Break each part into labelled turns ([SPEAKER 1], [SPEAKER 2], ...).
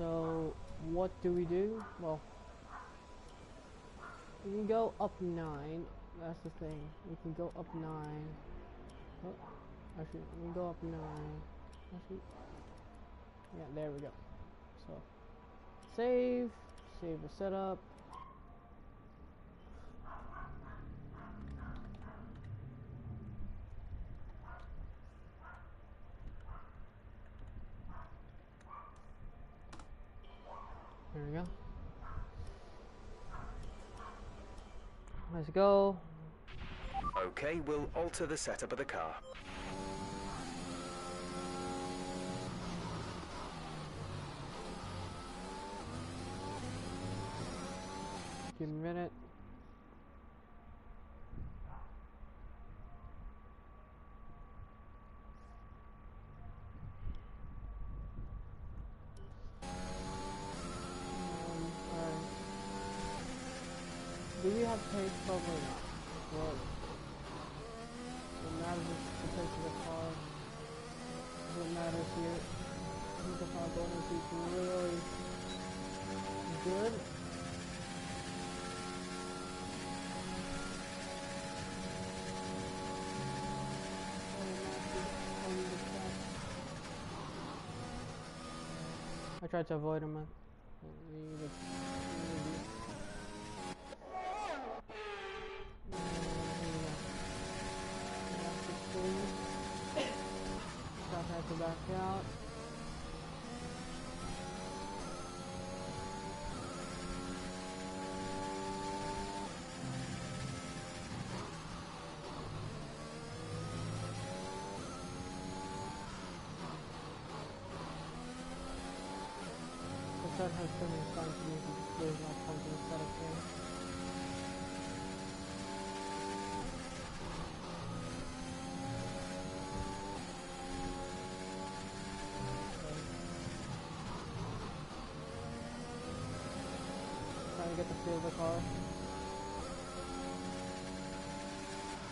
[SPEAKER 1] So what do we do? Well, we can go up 9. That's the thing. We can go up 9. Oh, actually, we can go up 9. Actually, yeah, there we go. So, save the setup. There we go. Let's go.
[SPEAKER 2] Okay, we'll alter the setup of the car.
[SPEAKER 1] Give me a minute. Alright. Do we have pace? Probably not. Well, what matters is the pace of the car. What matters here. I think the car going to be really good. I tried to avoid him. Stop, have to back out. That has so many signs to me to just lose my point in the setup here. Trying to get the feel of the car.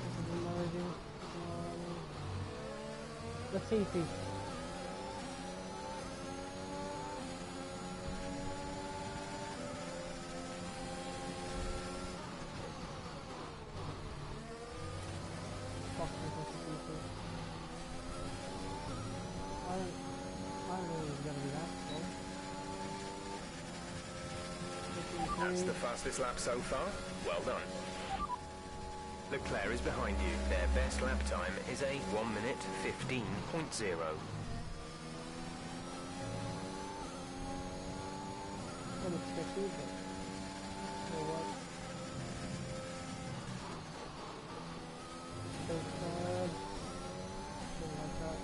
[SPEAKER 1] This is emerging. Let's see if he
[SPEAKER 2] That's the fastest lap so far. Well done. Leclerc is behind you. Their best lap time is a 1 minute 15.0.
[SPEAKER 1] unexpected, but you know what? So sad. Don't like that.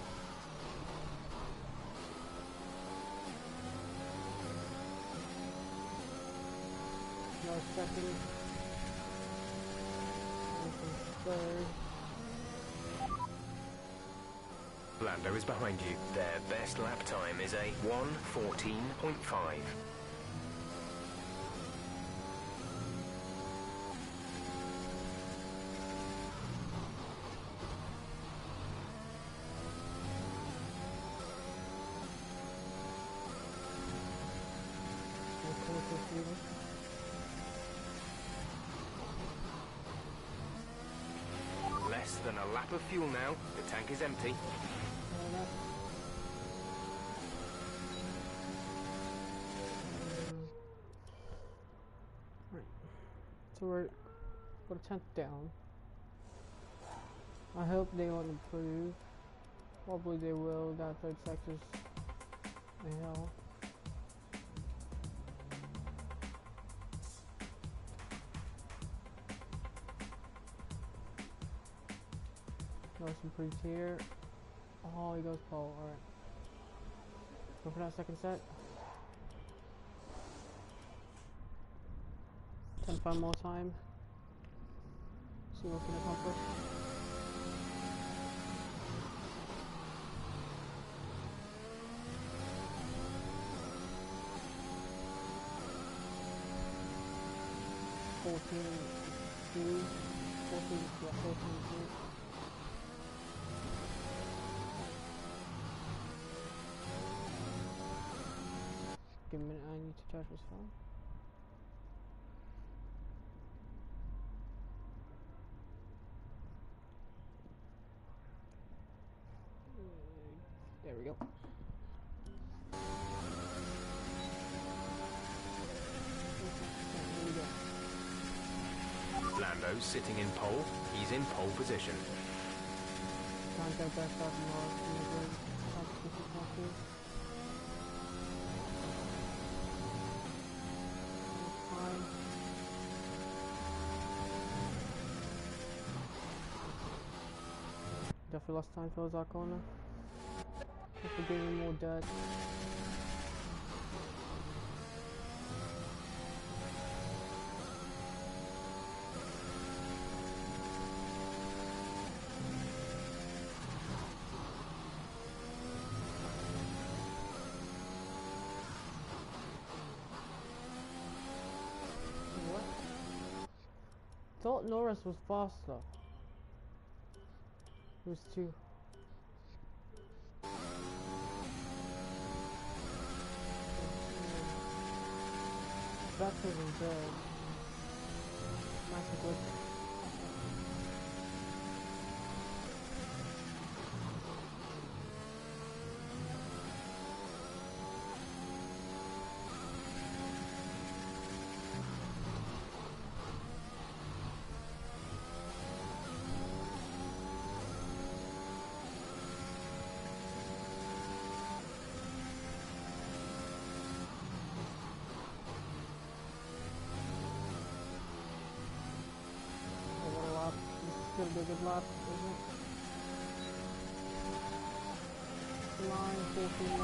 [SPEAKER 1] No second. Third.
[SPEAKER 2] Lando is behind you. Their best lap time is a 1:14.5. Less than a lap of fuel now. The tank is empty.
[SPEAKER 1] Right. So we're 10th down. I hope they won't improve. Probably they will. That third sector's the hell. Nice improves here. Oh, he goes pole. Alright. Go for that second set. 10 more time. See what we can accomplish. give me a minute, I need to charge this phone. There we go.
[SPEAKER 2] Lando's sitting in pole. He's in pole position.
[SPEAKER 1] Contact back up north in the grid. Competition coffee. Fine. Definitely lost time towards our corner. If we're getting more dirt. Thought Norris was faster. It was too. Better than good. Nice and good. Gonna be a good lap, isn't it? Line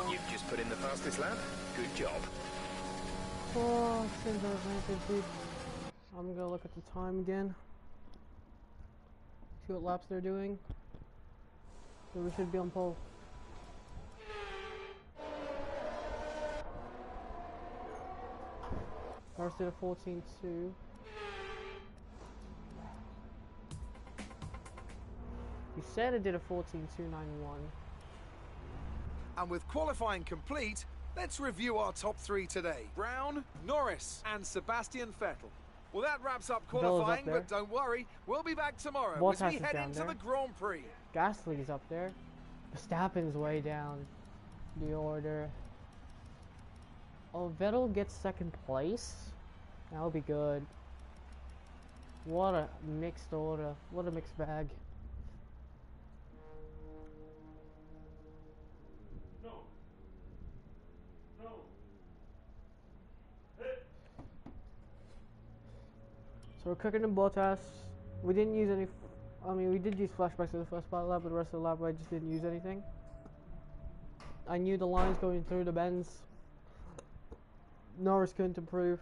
[SPEAKER 1] 14.
[SPEAKER 2] You've just put in the fastest lap. Good job.
[SPEAKER 1] Oh, seems advantage, dude. I'm gonna look at the time again. See what laps they're doing. So we should be on pole. First did a 14.2. You said it did a 14.291.
[SPEAKER 3] And with qualifying complete, let's review our top three today. Brown, Norris, and Sebastian Vettel. Well, that wraps up qualifying, but don't worry, we'll be back tomorrow as we head into the Grand Prix.
[SPEAKER 1] Gasly's up there. Verstappen's way down the order. Oh, Vettel gets second place? That'll be good. What a mixed order. What a mixed bag. So we're cooking in Bottas. We didn't use any. I mean, we did use flashbacks in the first part of the lap, but the rest of the lap I just didn't use anything. I knew the lines going through the bends. Norris couldn't improve.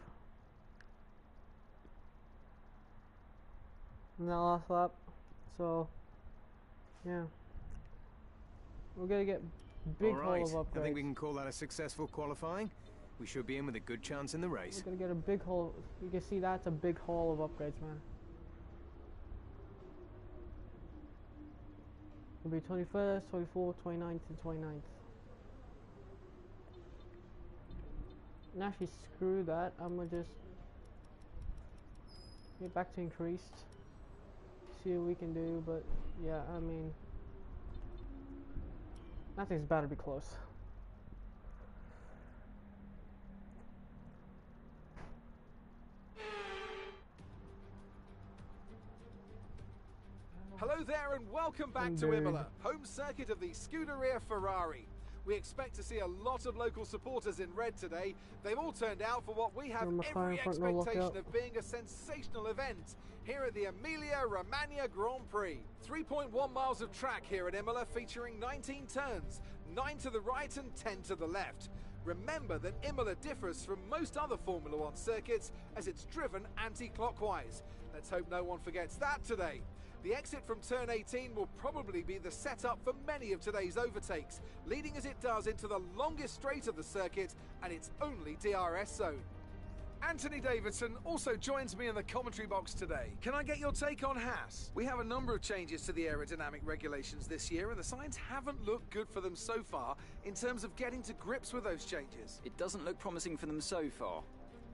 [SPEAKER 1] In that last lap. So, yeah. We're gonna get big hole of upgrades.
[SPEAKER 2] I think we can call that a successful qualifying. We should be in with a good chance in the race.
[SPEAKER 1] We're gonna get a big hole. You can see that's a big haul of upgrades, man. It'll be 21st, 24th, 29th, and 29th. And actually, screw that. I'm gonna just get back to increased. See what we can do, but yeah, I mean, nothing's about to be close.
[SPEAKER 3] Hello there and welcome back to Imola, home circuit of the Scuderia Ferrari. We expect to see a lot of local supporters in red today. They've all turned out for what we have every expectation of being a sensational event here at the Emilia-Romagna Grand Prix. 3.1 miles of track here at Imola, featuring 19 turns, 9 to the right and 10 to the left. Remember that Imola differs from most other Formula One circuits as it's driven anti-clockwise. Let's hope no one forgets that today. The exit from turn 18 will probably be the setup for many of today's overtakes, leading as it does into the longest straight of the circuit and its only DRS zone. Anthony Davidson also joins me in the commentary box today. Can I get your take on Haas? We have a number of changes to the aerodynamic regulations this year, and the signs haven't looked good for them so far in terms of getting to grips with those changes.
[SPEAKER 4] It doesn't look promising for them so far.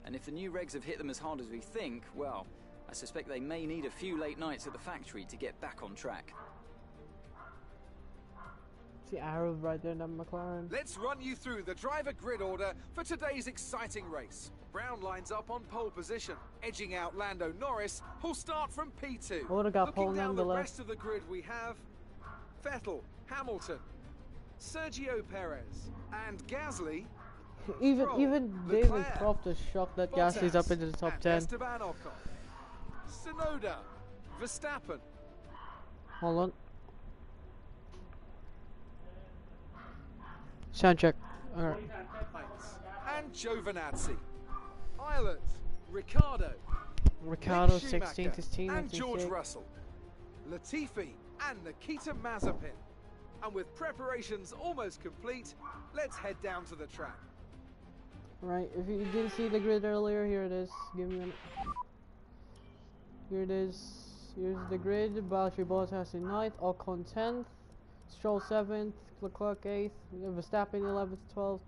[SPEAKER 4] And if the new regs have hit them as hard as we think, well, I suspect they may need a few late nights at the factory to get back on track.
[SPEAKER 1] See arrows right there in that McLaren.
[SPEAKER 3] Let's run you through the driver grid order for today's exciting race. Brown lines up on pole position, edging out Lando Norris, who'll start from P2.
[SPEAKER 1] I would have got pole
[SPEAKER 3] Looking down the
[SPEAKER 1] nonetheless.
[SPEAKER 3] rest of the grid, we have Vettel, Hamilton, Sergio Perez, and Gasly.
[SPEAKER 1] Even David
[SPEAKER 3] Leclerc,
[SPEAKER 1] Croft is shocked that Gasly's up into the top 10.
[SPEAKER 3] Esteban Ocon, Tsunoda, Verstappen.
[SPEAKER 1] Hold on. Sound check. Alright.
[SPEAKER 3] And Giovinazzi, Islet, Ricardo,
[SPEAKER 1] Ricardo
[SPEAKER 3] Mick Schumacher,
[SPEAKER 1] 16th, his team.
[SPEAKER 3] and George
[SPEAKER 1] TSK.
[SPEAKER 3] Russell, Latifi and Nikita Mazepin. And with preparations almost complete, let's head down to the track.
[SPEAKER 1] Right, if you didn't see the grid earlier, here it is. Give me a minute. Here it is. Here's the grid. Valtteri Bottas in 9th, Ocon 10th, Stroll 7th, Leclerc 8th, Verstappen 11th, 12th.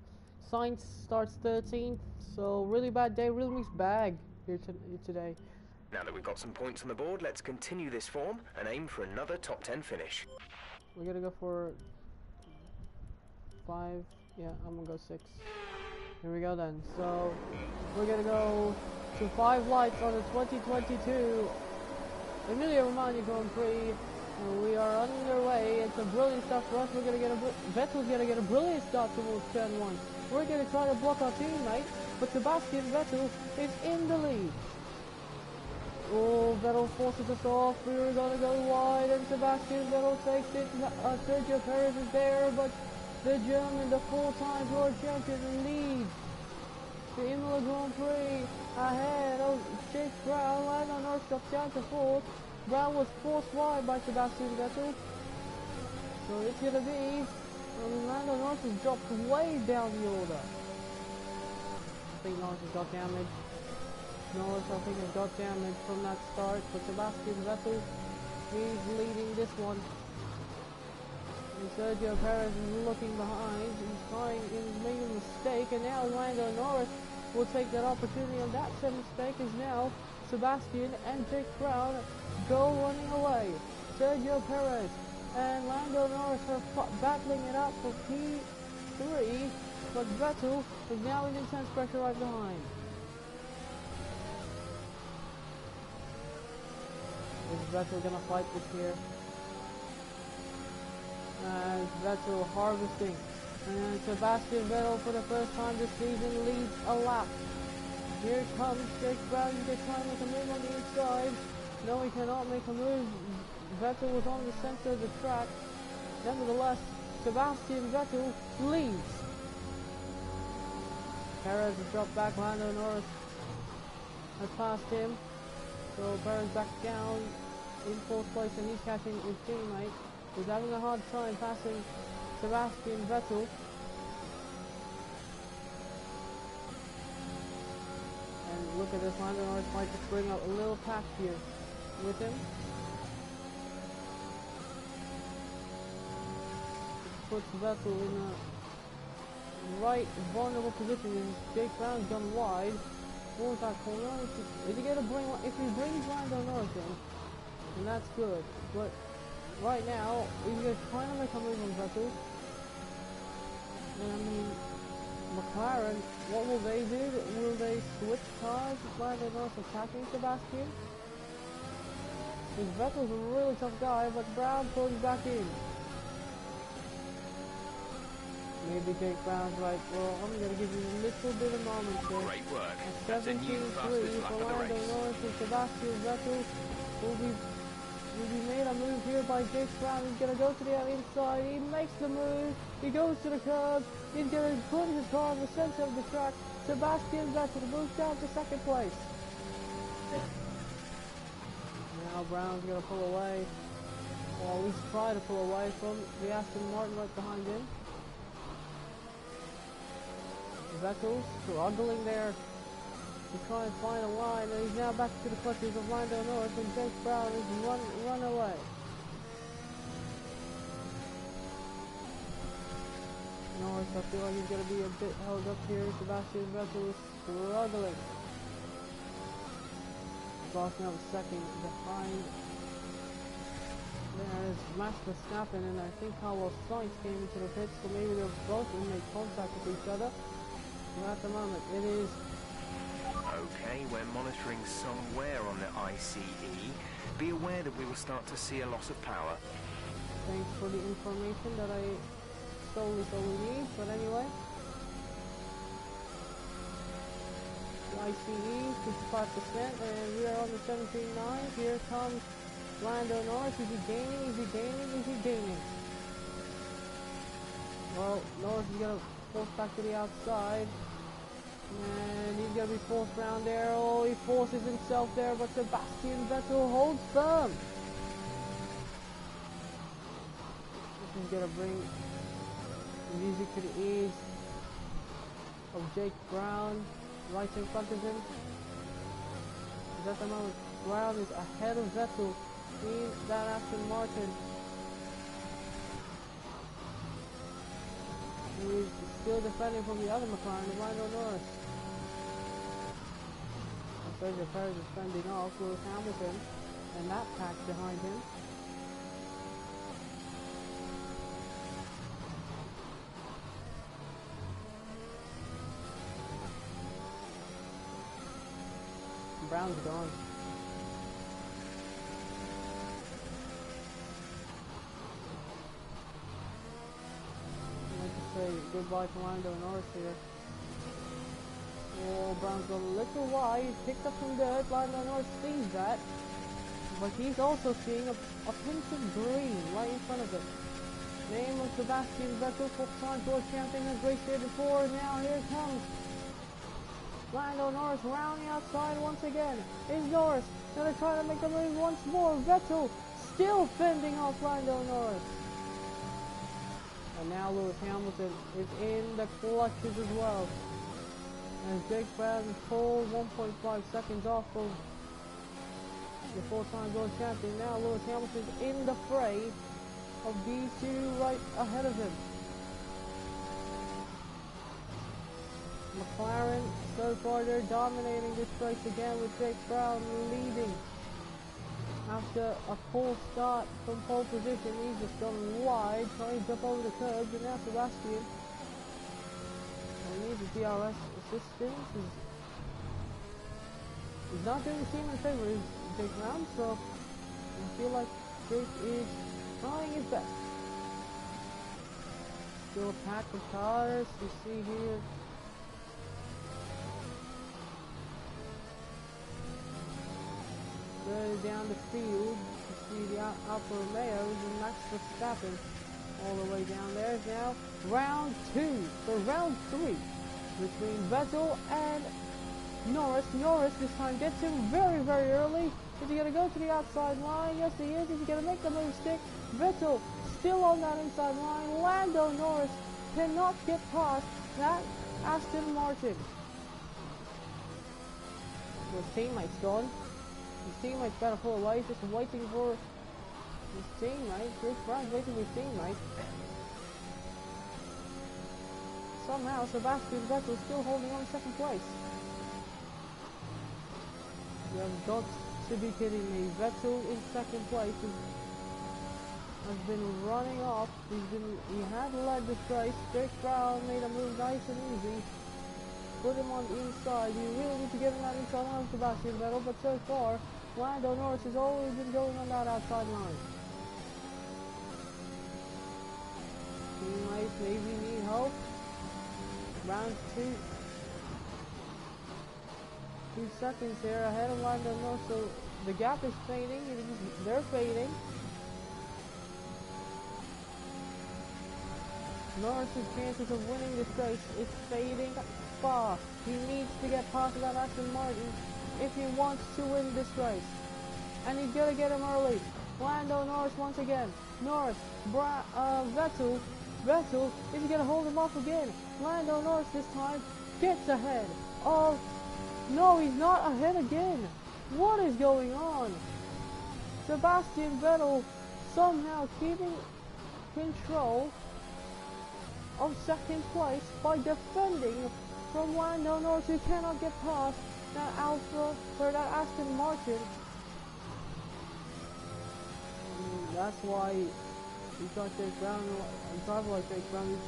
[SPEAKER 1] Sainz starts 13th. So really bad day, really mixed bag here today.
[SPEAKER 2] Now that we've got some points on the board, let's continue this form and aim for another top 10 finish.
[SPEAKER 1] We're gonna go for 5. Yeah, I'm gonna go 6. Here we go then. So we're gonna go to 5 lights on the 2022 Emilia Romagna Grand Prix. And we are underway. It's a brilliant start for us. We're gonna get Vettel's gonna get a brilliant start towards turn 1. We're gonna try to block our teammate, but Sebastian Vettel is in the lead. Oh, Vettel forces us off. We were gonna go wide, and Sebastian Vettel takes it. Sergio Perez is there, but the German, the 4-time world champion, leads the Imola Grand Prix ahead of Chase Brown. Lando Norris got down to 4th. Brown was forced wide by Sebastian Vettel. So it's gonna be Lando Norris has dropped way down the order. I think Norris has got damage. Norris, I think, has got damage from that start, but Sebastian Vettel, he's leading this one. And Sergio Perez is looking behind. He's making a mistake, and now Lando Norris will take that opportunity, and that same mistake is now Sebastian and Jake Brown go running away. Sergio Perez and Lando Norris are battling it out for P3, but Vettel is now in intense pressure right behind. Is Vettel gonna fight this here? And Vettel harvesting. And Sebastian Vettel for the first time this season leads a lap. Here comes Jake Brown. He's trying to make a move on the inside. No, he cannot make a move. Vettel was on the center of the track. Nevertheless, Sebastian Vettel leads. Perez has dropped back. Lando Norris has passed him. So Perez back down in 4th place, and he's catching his teammate. He's having a hard time passing Sebastian Vettel. And look at this, Lando Norris might just bring up a little pack here with him. Puts Vettel in a right vulnerable position. Jake Brown's gone wide. What was that corner? Is he gonna bring? If he brings Lando Norris in, then that's good. But right now, he's just trying to make a move on Vettel. And I mean, McLaren, what will they do? Will they switch cars if Lando Norris attacking Sebastian? Because Vettel's a really tough guy, but Brown pulls back in. Maybe Jake Brown's like, well, I'm going to give you a little bit of moment here.
[SPEAKER 2] Great work.
[SPEAKER 1] At
[SPEAKER 2] That's a new
[SPEAKER 1] 17-3
[SPEAKER 2] fastest lap
[SPEAKER 1] for
[SPEAKER 2] of the
[SPEAKER 1] Lando
[SPEAKER 2] race.
[SPEAKER 1] Norris and Sebastian Vettel will be made a move here by Jake Brown. He's going to go to the inside. He makes the move. He goes to the curb. He's going to put his car in the center of the track. Sebastian Vettel moves down to 2nd place. Now Brown's going to pull away. Or at least try to pull away from the Aston Martin right behind him. Vettel struggling there. to try and find a line, and he's now back to the clutches of Lando Norris, and Jake Brown is run away. Norris, I feel like he's going to be a bit held up here. Sebastian Vettel is struggling. Lost now second behind. There's Max Verstappen, and I think Carlos Sainz came into the pits, so maybe they're both in make contact with each other. But at the moment, it is...
[SPEAKER 2] Okay, we're monitoring somewhere on the ICE. Be aware that we will start to see a loss of power.
[SPEAKER 1] Thanks for the information that I solely need, but anyway. The ICE, 55%, and we are on the 17.9. Here comes Lando Norris. Is he gaining? Is he gaining? Is he gaining? Well, Norris is going to force back to the outside. And he's going to be forced around there. Oh, he forces himself there, but Sebastian Vettel holds firm. This is going to bring music to the ears of Jake Brown right in front of him. At the moment, Brown is ahead of Vettel in that Aston Martin. He is still defending from the other McLaren, Lando Norris. Sergio Perez is fending off Lewis Hamilton and that pack behind him. Brown's gone. Say goodbye to Lando Norris here. Oh, Brown's gone a little wide. He's picked up some dirt. Lando Norris sees that. But he's also seeing a pinch of green right in front of him. Name of Sebastian Vettel, 4-time world champion, has raced here before. Now here comes Lando Norris round the outside once again. Is Norris going to try to make a move once more? Vettel still fending off Lando Norris. And now Lewis Hamilton is in the clutches as well. As Jake Brown is pulled 1.5 seconds off of the 4-time world champion. Now Lewis Hamilton is in the fray of these two right ahead of him. McLaren, so far they're dominating this race again with Jake Brown leading. After a poor start from pole position, he's just gone wide, trying to jump over the curbs, and now Sebastian. He needs a DRS assistance. He's not doing the team in favor of Jake Brown, so I feel like Jake is trying his best. Still a pack of cars, you see here. Down the field, you see the Alfa Romeos and Max Verstappen all the way down there. Now round 2, so round 3 between Vettel and Norris. Norris this time gets him very, very early. Is he going to go to the outside line? Yes, he is. Is he going to make the move stick? Vettel still on that inside line. Lando Norris cannot get past that Aston Martin. His teammate's gone. His teammate's got to pull away. He's just waiting for his teammate. Chris Brown's waiting for his teammate. Somehow Sebastian Vettel still holding on second place. You have got to be kidding me. Vettel in second place has been running off. He had led this race. Jake Brown made a move nice and easy. Put him on the inside. You really need to get him that inside line, Sebastian Vettel, but so far Lando Norris has always been going on that outside line. Teammates maybe need help. Round 2 seconds here ahead of Lando Norris, so the gap is fading. They're fading. Norris's chances of winning this race is fading fast. He needs to get past that Aston Martin if he wants to win this race. And he's going to get him early. Lando Norris once again. Norris, Vettel, is he going to hold him off again? Lando Norris this time gets ahead of No, he's not ahead again. What is going on? Sebastian Vettel somehow keeping control of second place by defending from Lando Norris, who cannot get past that that Aston Martin. That's why you got Jake Brown, a driver like Jake Brown, who's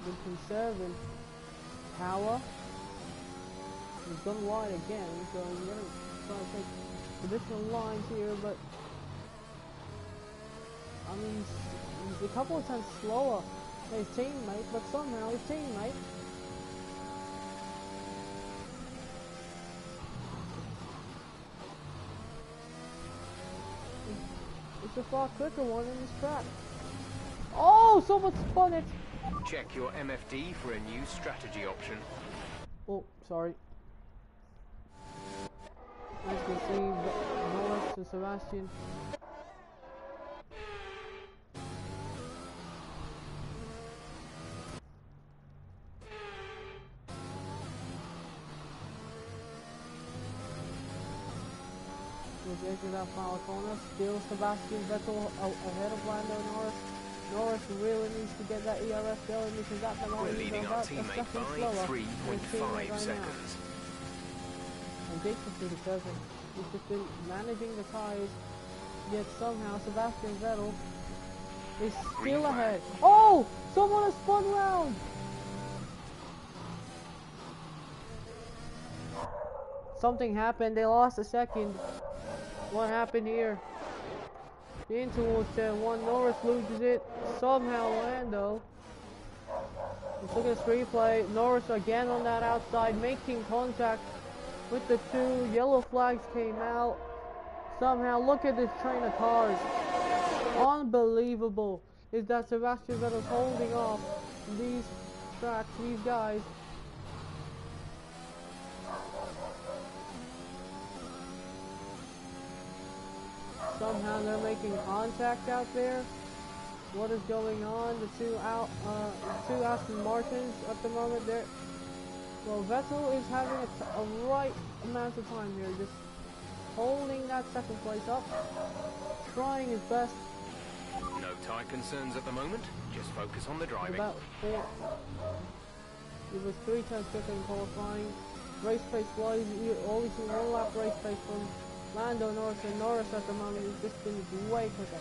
[SPEAKER 1] been conserving power. He's gone wide again, so he's going to try to take additional lines here, but I mean, he's a couple of times slower than his teammate, but somehow his teammate it's a far quicker one in this track. Oh, someone spun it!
[SPEAKER 2] Check your MFD for a new strategy option.
[SPEAKER 1] Oh, sorry. As you can see, Norris to Sebastian. Into that final corner, still Sebastian Vettel ahead of Lando Norris. Norris really needs to get that ERS going because at the moment
[SPEAKER 2] we're leading our teammate by 3.5 seconds.
[SPEAKER 1] And Jake has been deserving. He's just been managing the tyres, yet somehow Sebastian Vettel is still ahead. Oh! Someone has spun round! Something happened, they lost a second. What happened here? In towards turn 1, Norris loses it. Somehow Lando. Let's look at this replay. Norris again on that outside, making contact with the two. Yellow flags came out. Somehow, look at this train of cars. Unbelievable is that Sebastian Vettel's holding off these tracks, these guys. Somehow they're making contact out there. What is going on? The two Aston Martins at the moment. Well, Vettel is having a right amount of time here, just holding that second place up, trying his best.
[SPEAKER 2] No tyre concerns at the moment. Just focus on the driving.
[SPEAKER 1] About 4. It was 3 times quicker in qualifying. Race pace wise, you always see 1 lap race pace from Lando Norris, and Norris at the moment has just been way quicker.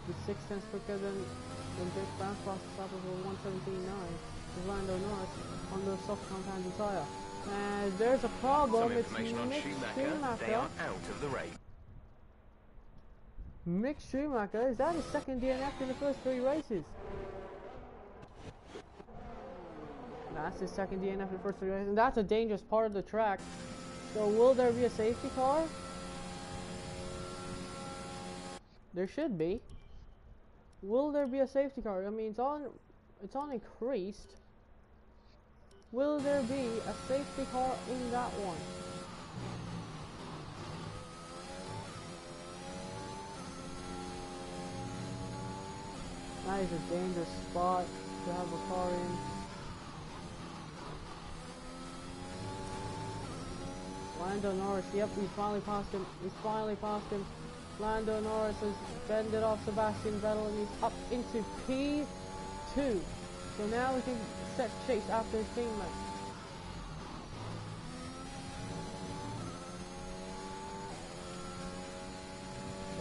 [SPEAKER 1] He's 6 tenths quicker than Jake Brown's fastest lap of 1:17.9 with Lando Norris on the soft compounded tyre. And there's a problem.
[SPEAKER 2] Some information on
[SPEAKER 1] Mick
[SPEAKER 2] Schumacher. They are out of the race.
[SPEAKER 1] Mick Schumacher, is that his second DNF in the first 3 races? That's his second DNF in the first 3 races, and that's a dangerous part of the track. So will there be a safety car? There should be. Will there be a safety car? I mean, it's on increased. Will there be a safety car in that one? That is a dangerous spot to have a car in. Lando Norris, yep, he's finally passed him. He's finally passed him. Lando Norris has fended off Sebastian Vettel and he's up into P2. So now we can set chase after his teammate.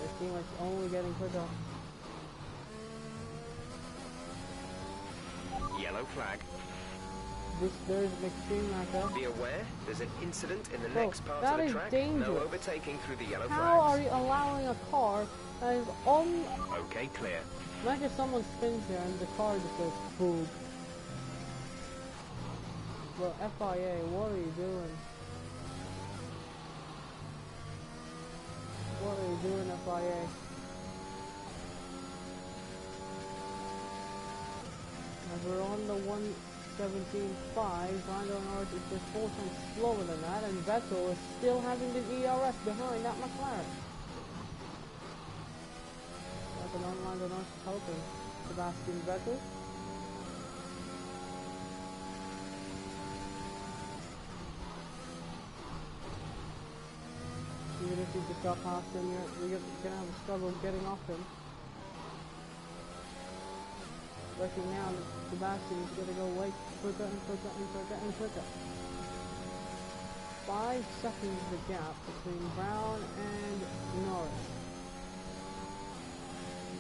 [SPEAKER 1] His teammate's only getting quicker.
[SPEAKER 2] Yellow flag.
[SPEAKER 1] There's Mick Schumacher.
[SPEAKER 2] Be aware, there's an incident in the next part
[SPEAKER 1] that
[SPEAKER 2] of the
[SPEAKER 1] is
[SPEAKER 2] track.
[SPEAKER 1] dangerous.
[SPEAKER 2] No overtaking through the yellow
[SPEAKER 1] How are
[SPEAKER 2] flags.
[SPEAKER 1] you allowing a car that is on...
[SPEAKER 2] Okay, clear.
[SPEAKER 1] Imagine someone spins here and the car just goes boom. Well, FIA, what are you doing? What are you doing, FIA? As we're on the 1:17.5, Lando Norris is just 4 times slower than that, and Vettel is still having the ERS behind that McLaren. But Lando Norris is helping Sebastian Vettel. if you just got past him, you're gonna have a struggle getting off him. Especially now that Sebastian is gonna go way quicker and quicker and quicker and quicker. 5 seconds the gap between Brown and Norris.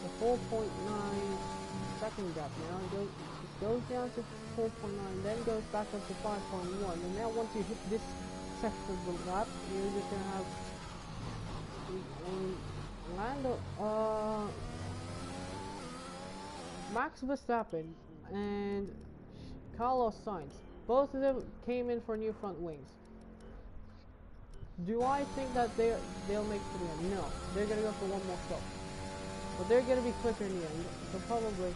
[SPEAKER 1] The 4.9 second gap now. It goes down to 4.9, then goes back up to 5.1. And now once you hit this section of the lap, you're just gonna have Max Verstappen and Carlos Sainz. Both of them came in for new front wings. Do I think that they'll make it to the end? No. They're going to go for one more stop. But they're going to be quicker in the end. So probably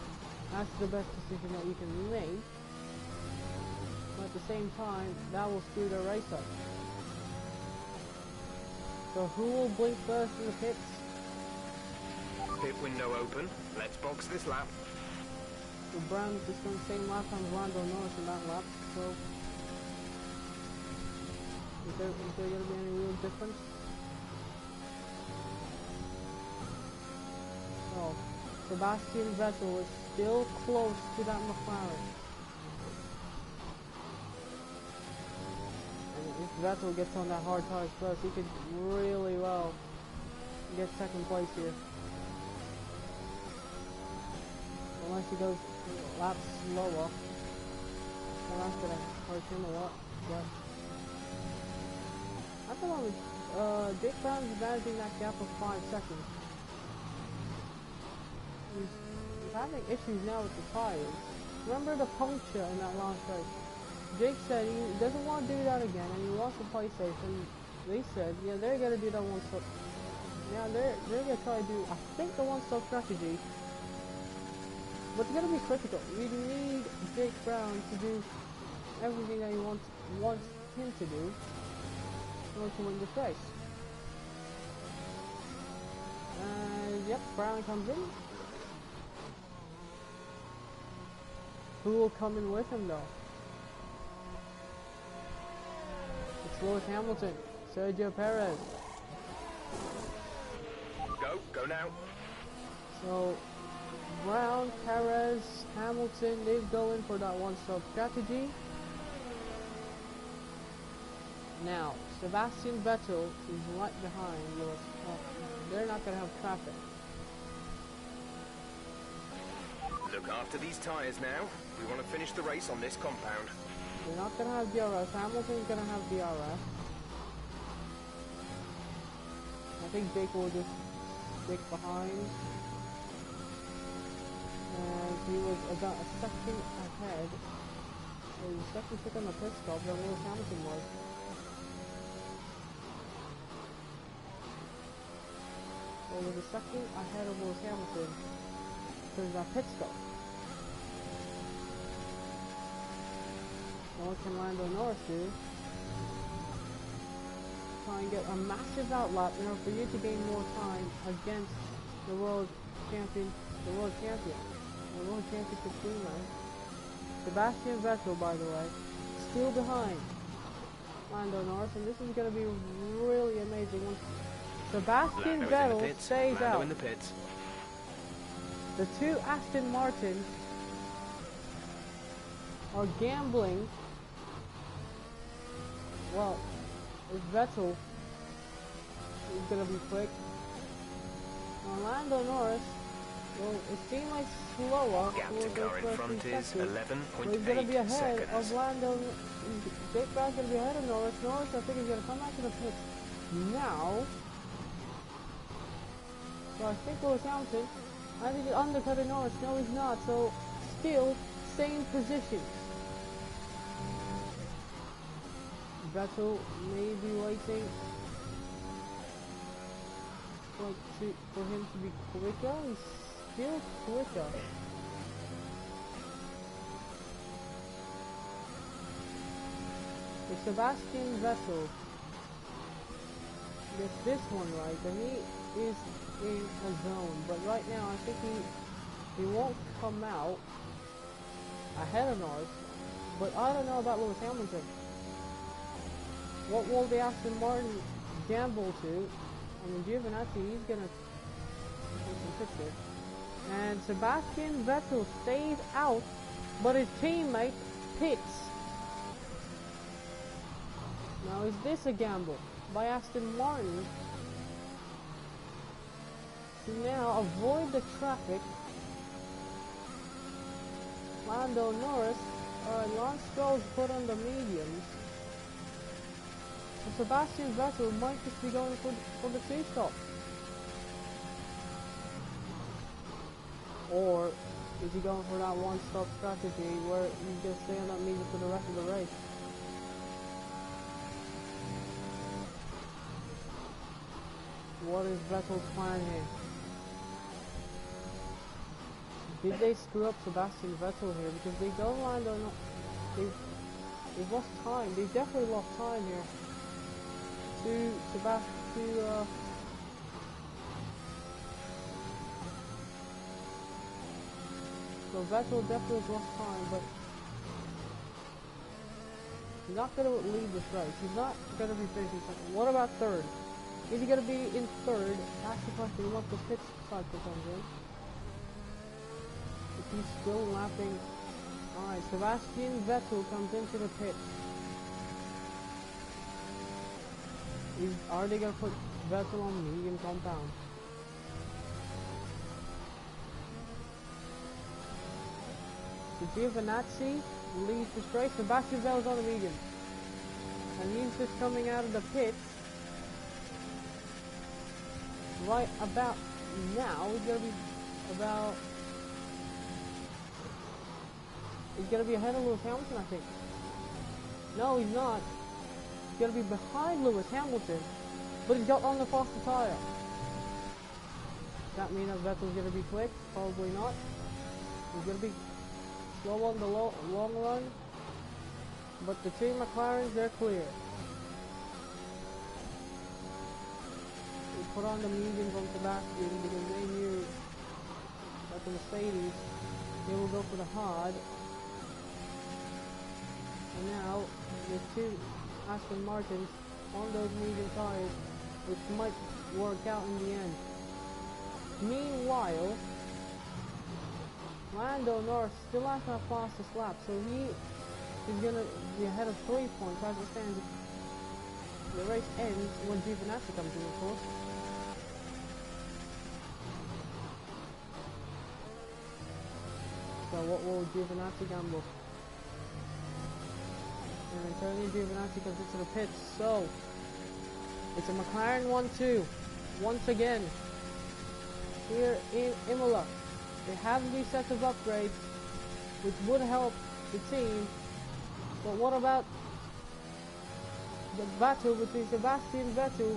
[SPEAKER 1] that's the best decision that you can make. But at the same time, that will screw the race up. So who will blink first in the pits?
[SPEAKER 2] Pit window open. Let's box this lap.
[SPEAKER 1] So Brown is going the same lap as Lando Norris in that lap. So is there going to be any real difference? So, Sebastian Vettel is still close to that McLaren. And if Vettel gets on that hard tires first, he could really well get second place here. Unless he goes laps slower. Well, that's going to hurt him a lot. But at the moment, Jake Brown is managing that gap of 5 seconds. He's having issues now with the tires. Remember the puncture in that last race? Jake said he doesn't want to do that again and he wants to play safe, and they said, yeah, they're going to do that one-stop. Yeah, they're going to try to do, I think, the one-stop strategy. But it's going to be critical. We need Jake Brown to do everything that he wants him to do in order to win this race. And yep, Brown comes in. Who will come in with him though? It's Lewis Hamilton, Sergio Perez.
[SPEAKER 2] Go now.
[SPEAKER 1] So Brown, Perez, Hamilton, they go in for that one-stop strategy. Now, Sebastian Vettel is right behind Lewis. They're not going to have traffic.
[SPEAKER 2] Look after these tyres now. We want to finish the race on this compound.
[SPEAKER 1] They're not going to have DRS. Hamilton's going to have DRS. I think Jake will just stick behind. And he was about a second ahead. He was a second on the pit stop than Lewis Hamilton was. So he was a second ahead of Lewis Hamilton because of that pit stop. Now what can Lando Norris do? Try and get a massive outlap in order for you to gain more time against the world championship teammate. Sebastian Vettel, by the way, still behind Lando Norris, and this is going to be really amazing once Sebastian Vettel stays out.
[SPEAKER 2] In the pits.
[SPEAKER 1] The two Aston Martins are gambling. Well, if Vettel is going to be quick, Lando Norris, well, it seems like slower.
[SPEAKER 2] Gap to car in front is 11.8
[SPEAKER 1] he's going to be ahead
[SPEAKER 2] seconds.
[SPEAKER 1] of Lando. Jake Brown's going to be ahead of Norris. Norris, I think, is going to come back to the pits now. So I think Lewis Hamilton, I think he's undercutting Norris. No, he's not. So still same position. Vettel may be waiting for him to be quicker. He's still quicker. If Sebastian Vettel gets this one right, then he is in a zone. But right now, I think he won't come out ahead of Norris. But I don't know about Lewis Hamilton. What will the Aston Martin gamble to I mean, Giovinazzi, he's gonna take some pictures. And Sebastian Vettel stays out, but his teammate pits. Now, is this a gamble by Aston Martin to now avoid the traffic? Lando Norris, Lance Stroll's put on the mediums. And Sebastian Vettel might just be going for the two-stop. Or is he going for that one-stop strategy where you just stay on that medium for the rest of the race? What is Vettel's plan here? Did they screw up Sebastian Vettel here? Because they don't land on... They've lost time. They definitely lost time here. So Vettel definitely has lost time, but he's not going to lead this race. He's not going to be finishing second. What about third? Is he going to be in third? That's the question once the pit cycle comes in. If he's still lapping... Alright, Sebastian Vettel comes into the pit. Are they going to put Vettel on medium compound? Giovinazzi leads this race. Sebastian Vettel's on the medium. And he's just coming out of the pits. Right about now, he's going to be about... He's going to be ahead of Lewis Hamilton, I think. No, he's not. He's going to be behind Lewis Hamilton. But he's got on the faster tyre. Does that mean that Vettel's going to be quick? Probably not. He's going to be slow on the long run. But the two McLarens, they're clear. They put on the mediums on Sebastian because they knew that the Mercedes, they will go for the hard. And now, there's two Aston Martins on those medium tires, which might work out in the end. Meanwhile, Lando Norris still has that fastest lap, so he is going to be ahead of 3 points as it stands. The race ends when Giovinazzi comes in, of course. So what will Giovinazzi gamble? And Antonio Giovinazzi comes into the pits, so it's a McLaren 1-2 once again here in Imola. They have these sets of upgrades which would help the team, but what about the battle between Sebastian Vettel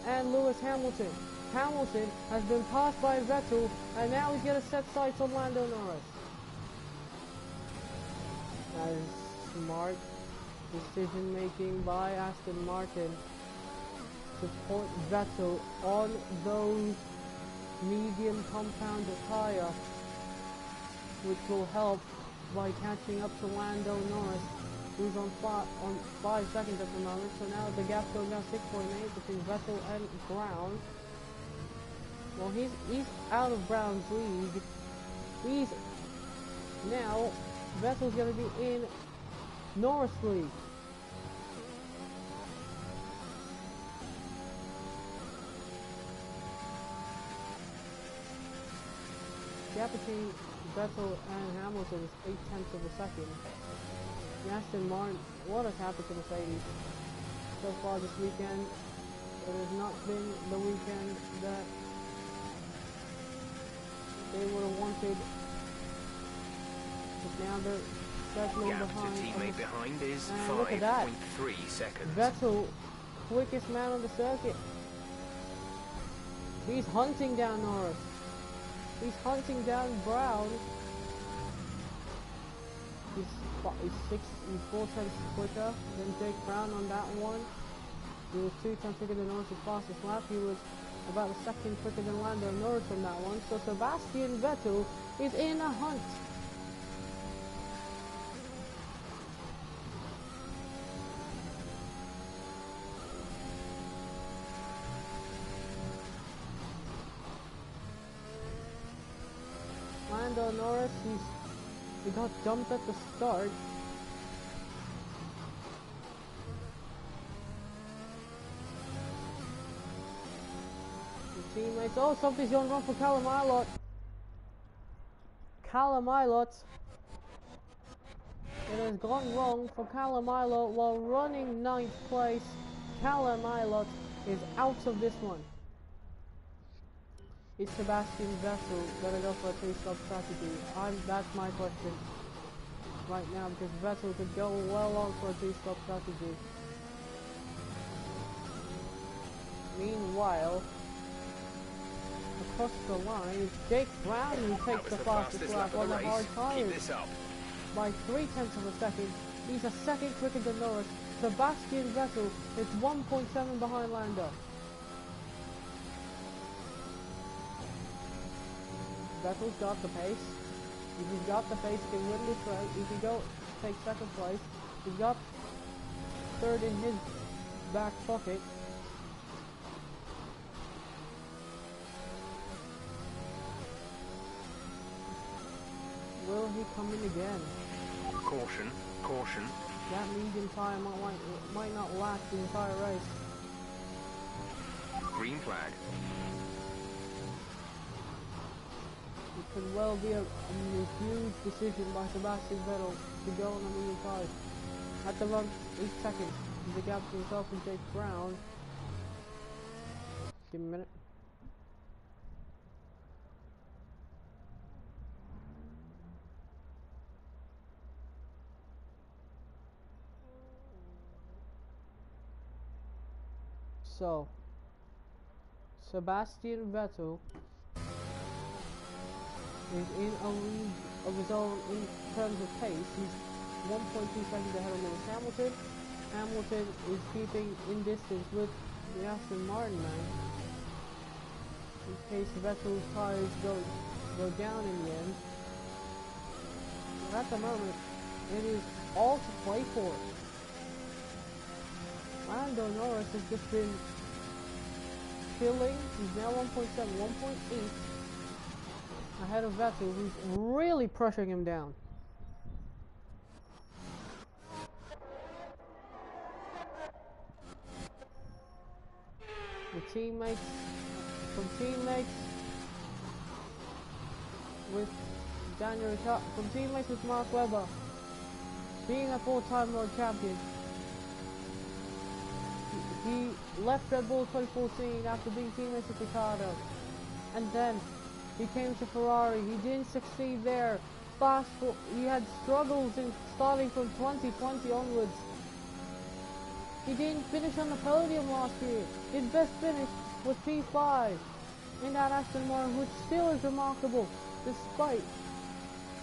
[SPEAKER 1] and Lewis Hamilton? Hamilton has been passed by Vettel, and now he's going to set sights on Lando Norris. That is smart decision making by Aston Martin to put Vettel on those medium compounded tyre, which will help by catching up to Lando Norris, who's on 5 seconds at the moment. So now the gap goes down 6.8 between Vettel and Brown. Well, he's out of Brown's league. Now Vettel's going to be in Norris league. The gap between Vettel and Hamilton is 0.8 of a second. The Aston Martin, what has happened to Mercedes so far this weekend? It has not been the weekend that they would have wanted. But now they're settling
[SPEAKER 2] Gap
[SPEAKER 1] behind.
[SPEAKER 2] to teammate behind is
[SPEAKER 1] look at that.
[SPEAKER 2] 5.3 seconds.
[SPEAKER 1] Vettel, quickest man on the circuit. He's hunting down Norris. He's hunting down Brown. He's 4 tenths quicker than Jake Brown on that one. He was 2 tenths quicker than Norris' fastest lap. He was about a second quicker than Lando Norris on that one. So Sebastian Vettel is in a hunt. Lando Norris, he got dumped at the start. The teammates, oh, something's going wrong for Callum Ilott. Callum Ilott. It has gone wrong for Callum Ilott while running 9th place. Callum Ilott is out of this one. Is Sebastian Vettel gonna go for a 3-stop strategy? That's my question right now, because Vettel could go well on for a 3-stop strategy. Meanwhile, across the line is Jake Brown, who takes the fastest lap on the hard tires by 0.3 of a second. He's a second quicker than Norris. Sebastian Vettel is 1.7 behind Lando. Vettel's got the pace. If he's got the pace, he can win this race. He can go take second place. He's got third in his back pocket. Will he come in again?
[SPEAKER 2] Caution, caution.
[SPEAKER 1] That medium tire might not last the entire race.
[SPEAKER 2] Green flag.
[SPEAKER 1] It could well be a huge decision by Sebastian Vettel to go on a medium tire. At the moment, 8 seconds. The gap to himself and Jake Brown. Give me a minute. So, Sebastian Vettel is in a league of his own in terms of pace. He's 1.2 seconds ahead of Lewis Hamilton. Hamilton is keeping in distance with the Aston Martin man. In case Vettel's tires go down in the end. But at the moment, it is all to play for. Lando Norris has just been killing. He's now 1.7, 1.8 ahead of Vettel, who's really pressuring him down. The teammates with Daniel Ricciardo, from teammates with Mark Webber, being a 4-time world champion. He left Red Bull 2014 after being teammates with Ricciardo, and then he came to Ferrari. He didn't succeed there. He had struggles in starting from 2020 onwards. He didn't finish on the podium last year. His best finish was P5 in that Aston Martin, which still is remarkable despite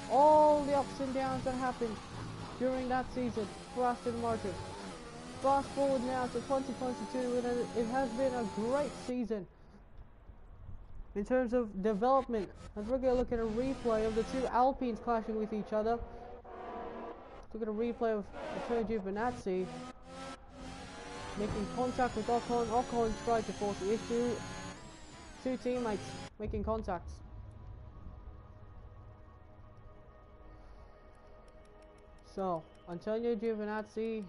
[SPEAKER 1] all the ups and downs that happened during that season for Aston Martin. Fast forward now to 2022, and it has been a great season in terms of development. As we're going to look at a replay of the two Alpines clashing with each other. Look at a replay of Antonio Giovinazzi making contact with Ocon. Ocon tried to force the issue. Two teammates making contacts. So, Antonio Giovinazzi,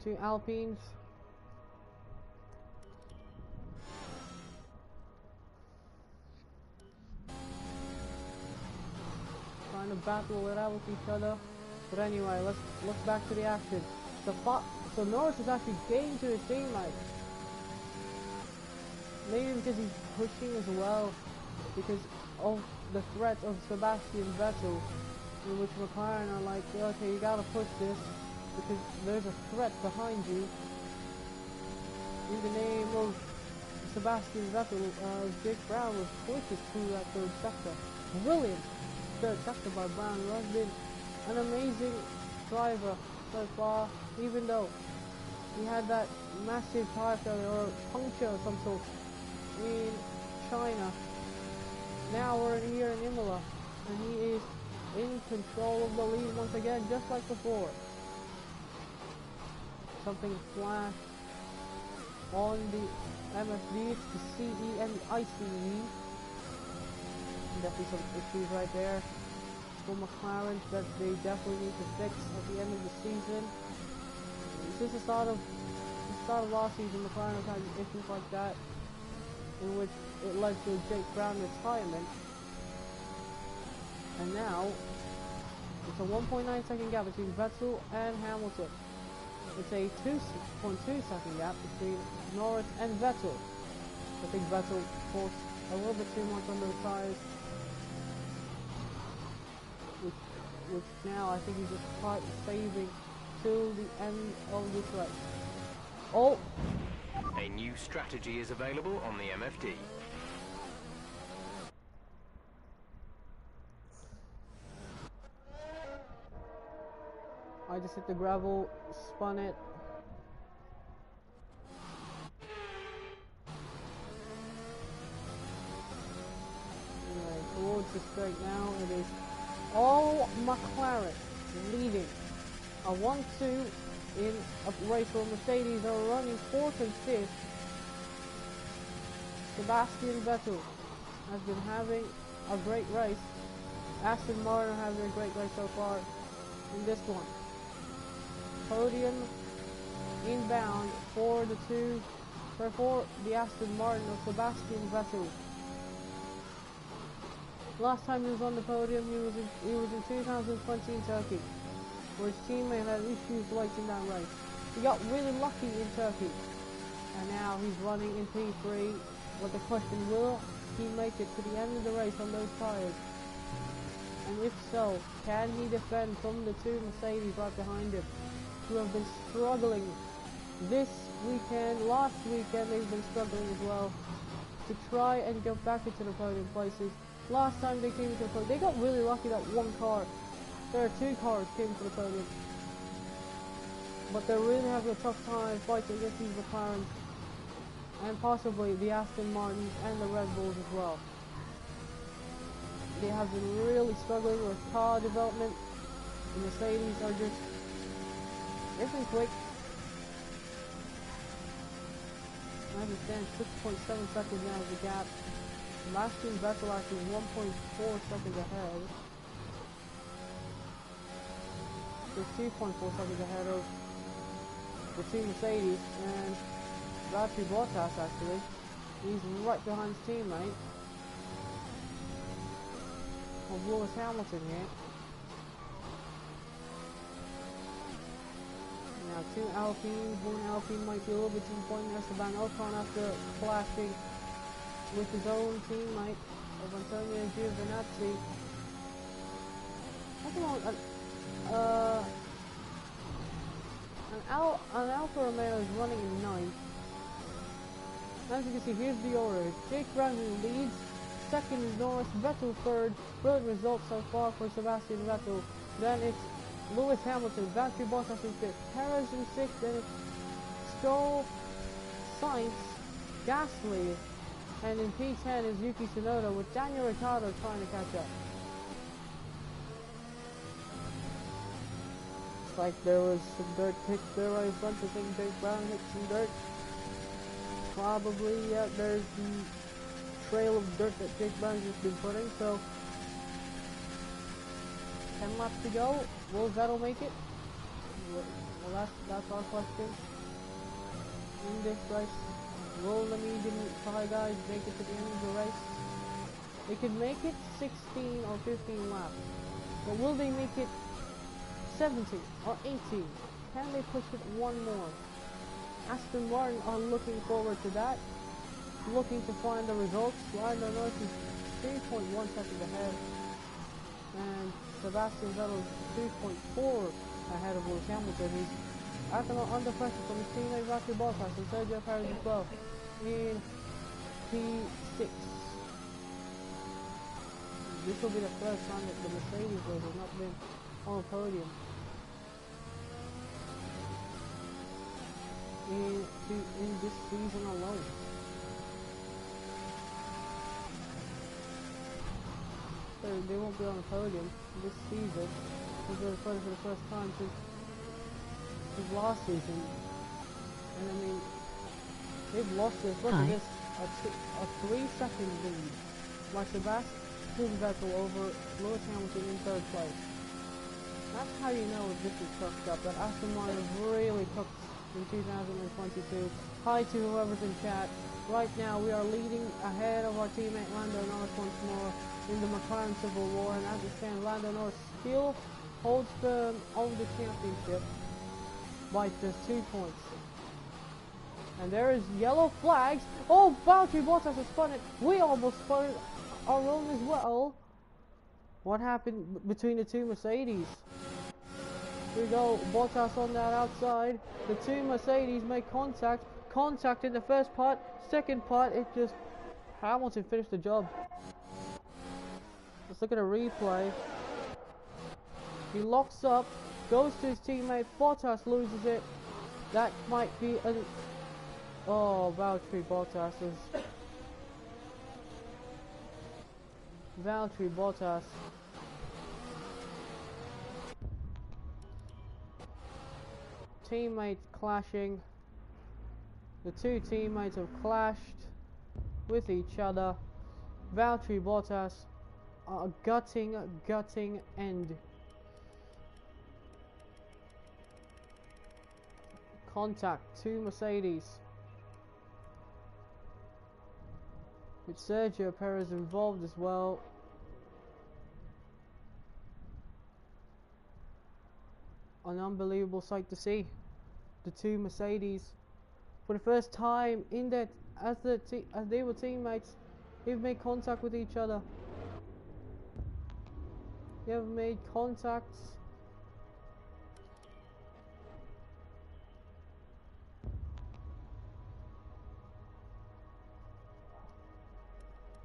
[SPEAKER 1] two Alpines. Trying to battle it out with each other. But anyway, let's look back to the action. So Norris has actually gained to his teammate. Maybe because he's pushing as well, because of the threat of Sebastian Vettel, in which McLaren are like, okay, you gotta push this, because there's a threat behind you. In the name of Sebastian Vettel, Jake Brown was pushed through that third sector. Brilliant third sector by Brown, who has been an amazing driver so far, even though he had that massive tire failure or puncture of some sort in China. Now we're here in Imola, and he is in control of the lead once again, just like before. Something flashed on the MFD. It's the CE and the ICE. Definitely some issues right there for McLaren that they definitely need to fix at the end of the season. Since the start of last season, McLaren has had issues like that, in which it led to Jake Brown retirement. And now it's a 1.9 second gap between Vettel and Hamilton. It's a 2.2 second gap between Norris and Vettel. I think Vettel forced a little bit too much under the tires, which now I think he's just quite saving till the end of this race. Oh!
[SPEAKER 2] A new strategy is available on the MFD.
[SPEAKER 1] I just hit the gravel, spun it. Anyway, towards the straight now, it is all McLaren leading. A 1-2 in a race where Mercedes are running 4th and 5th. Sebastian Vettel has been having a great race. Aston Martin having a great race so far in this one. Podium inbound for the Aston Martin of Sebastian Vettel. Last time he was on the podium, he was in 2020 in Turkey, where his teammate had issues late in that race. He got really lucky in Turkey, and now he's running in P3. But the question, will he make it to the end of the race on those tires? And if so, can he defend from the two Mercedes right behind him, who have been struggling this weekend? Last weekend they've been struggling as well to try and get back into the podium places. Last time they came into the podium, they got really lucky that one car, there are two cars came to the podium. But they're really having a tough time fighting against these McLarens, and possibly the Aston Martins and the Red Bulls as well. They have been really struggling with car development. The Mercedes are just, they've been quick. As it stands, 6.7 seconds now is the gap. Sebastian Vettel actually 1.4 seconds ahead. They're 2.4 seconds ahead of the two Mercedes, and Valtteri Bottas actually, he's right behind his teammate of Lewis Hamilton here. Now two Alpines, one Alpine might be a little bit disappointing. Esteban Ocon after clashing with his own teammate of Antonio Giovinazzi. An Alfa Romeo is running in 9th. As you can see, here's the order. Jake Brown who leads. Second is Norris. Vettel third. Brilliant results so far for Sebastian Vettel. Then it's Lewis Hamilton. Valtteri Bottas in 5th. Perez in 6th. Then it's Stroll, Sainz, Gasly. And in P10 is Yuki Tsunoda with Daniel Ricciardo trying to catch up. It's like there was some dirt picked there right in front. I think Jake Brown hit some dirt. Probably, yeah, there's the trail of dirt that Jake Brown's just been putting. So 10 laps to go. Will Vettel make it? Well, that's our question in this race. Will the medium tire guys make it to the end of the race? They could make it 16 or 15 laps, but will they make it 17 or 18? Can they push it one more? Aston Martin are looking forward to that, looking to find the results. Lando Norris is 3.1 seconds ahead, and Sebastian Vettel is 2.4 ahead of Lewis Hamilton. He's under pressure from his teammate Valtteri Bottas and Sergio Perez as well in P6. This will be the first time that the Mercedes race has not been on a podium in this season alone. So they won't be on a podium this season. This is for the first time since last season. And I mean, They've lost this. Look at this. A 3-second lead. Like Sebastian Vettel over Lewis Hamilton in 3rd place. That's how you know this is cooked up. That Aston Martin really cooked in 2022. Hi to whoever's in chat. Right now we are leading ahead of our teammate Lando Norris once more in the McLaren Civil War, and as it stands, Lando Norris still holds firm over the championship by just 2 points. And there is yellow flags. Oh, Valtteri Bottas has spun it. We almost spun it our own as well. What happened between the two Mercedes? Here we go, Bottas on that outside. The two Mercedes make contact. Contact in the first part. Second part, it just... Hamilton finished the job. Let's look at a replay. He locks up, goes to his teammate. Bottas loses it. That might be a... Oh, Valtteri Bottas is... Valtteri Bottas. Teammates clashing. The two teammates have clashed with each other. Valtteri Bottas, a gutting end. Contact, two Mercedes. With Sergio Perez involved as well. An unbelievable sight to see. The two Mercedes, for the first time in that, as they were teammates, they've made contact with each other. They have made contacts.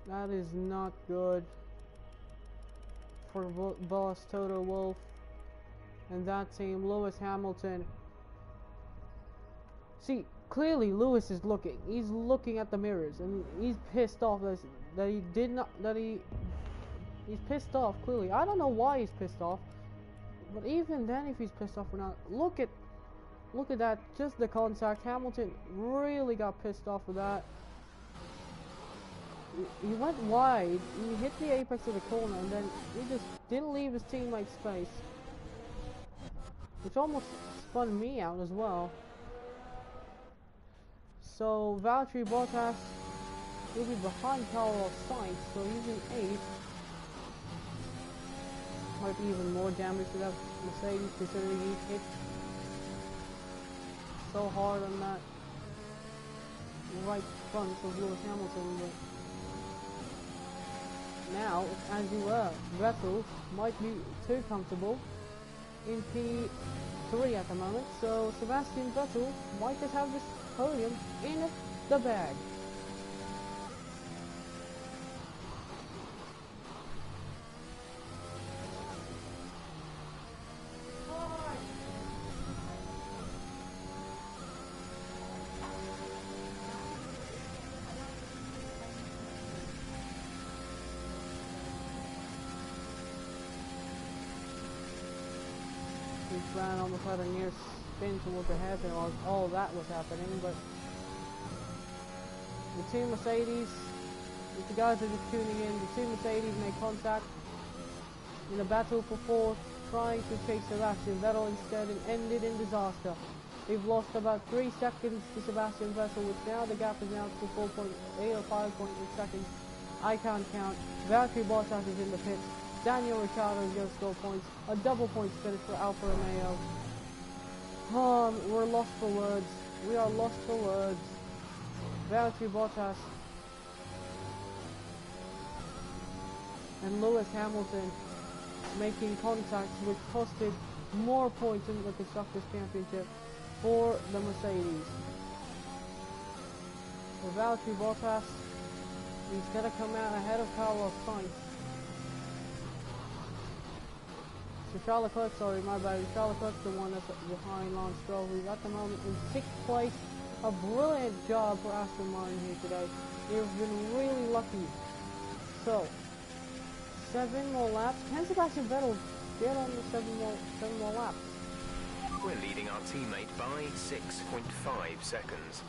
[SPEAKER 1] That is not good for boss Toto Wolff and that team. Lewis Hamilton. See, clearly Lewis is looking. He's looking at the mirrors and he's pissed off that he did not. He's pissed off. Clearly, I don't know why he's pissed off. But even then, if he's pissed off or not, look at that. Just the contact. Hamilton really got pissed off with that. He went wide, he hit the apex of the corner, and then he just didn't leave his teammate's space. Which almost spun me out as well. So Valtteri Bottas will be behind Carlos Sainz, so he's in 8th. Might be even more damage to that Mercedes, considering he hit so hard on that right front of Lewis Hamilton. But now, as you were, Vettel might be too comfortable in P3 at the moment, so Sebastian Vettel might just have this podium in the bag. Brown almost had a near spin to what happened while all that was happening, but the two Mercedes, if the guys are just tuning in, the two Mercedes made contact in a battle for fourth, trying to chase Sebastian Vettel instead, and ended in disaster. They've lost about 3 seconds to Sebastian Vettel, which now the gap is now to 4.8 or 5.8 seconds. I can't count. Valtteri Bottas is in the pits. Daniel Ricciardo is going to score points. A double points finish for Alfa Romeo. We're lost for words. We are lost for words. Valtteri Bottas and Lewis Hamilton making contacts, which costed more points in the Constructors' Championship for the Mercedes. For Valtteri Bottas, he's going to come out ahead of Carlos Sainz. So Charles Leclerc, sorry, my bad. Charles Leclerc's the one that's behind Lance Stroll, who's at the moment in 6th place. A brilliant job for Aston Martin here today. They've been really lucky. So, 7 more laps. Can Sebastian Vettel get on the 7 more laps?
[SPEAKER 2] We're leading our teammate by 6.5 seconds.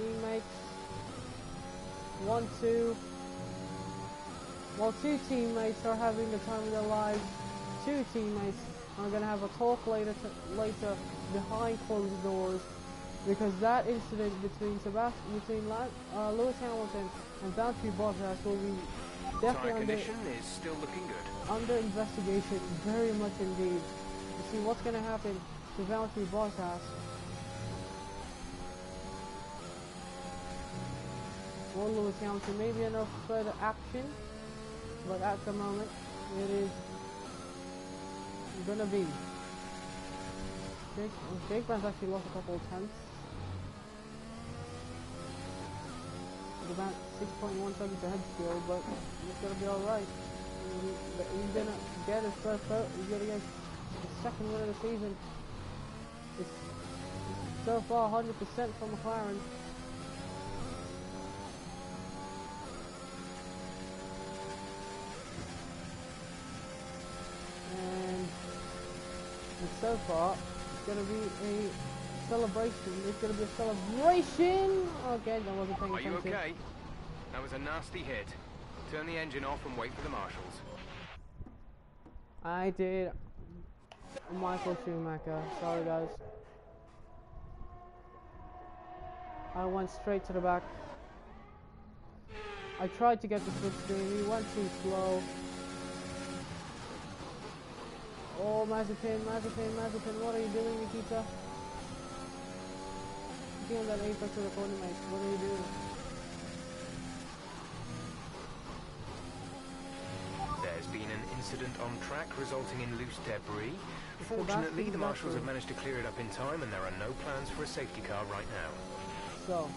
[SPEAKER 1] teammates. 1, 2. While 2 teammates are having the time of their lives, 2 teammates are going to have a talk later behind closed doors, because that incident between Lewis Hamilton and Valtteri Bottas will be definitely
[SPEAKER 2] condition is still looking good.
[SPEAKER 1] Under investigation, very much indeed, to see what's going to happen to Valtteri Bottas. Or Lewis Hamilton, maybe enough further action, but at the moment it is gonna be. Jake Brown's actually lost a couple of tenths. It's about 6.1 seconds ahead still, but it's gonna be alright. He's gonna get his first vote, he's gonna get his second win of the season. It's so far 100% from McLaren. And so far, it's going to be a celebration. It's going to be a celebration! Okay, that wasn't paying attention.
[SPEAKER 2] Are you okay? That was a nasty hit. Turn the engine off and wait for the marshals.
[SPEAKER 1] I did. Michael Schumacher. Sorry, guys. I went straight to the back. I tried to get the slipstream. He went too slow. Oh, Mazepin, what are you doing, Nikita? Get on that apex of the corner, mate. What are you doing?
[SPEAKER 2] There's been an incident on track resulting in loose debris. Fortunately, the marshals have managed to clear it up in time, and there are no plans for a safety car right now.
[SPEAKER 1] So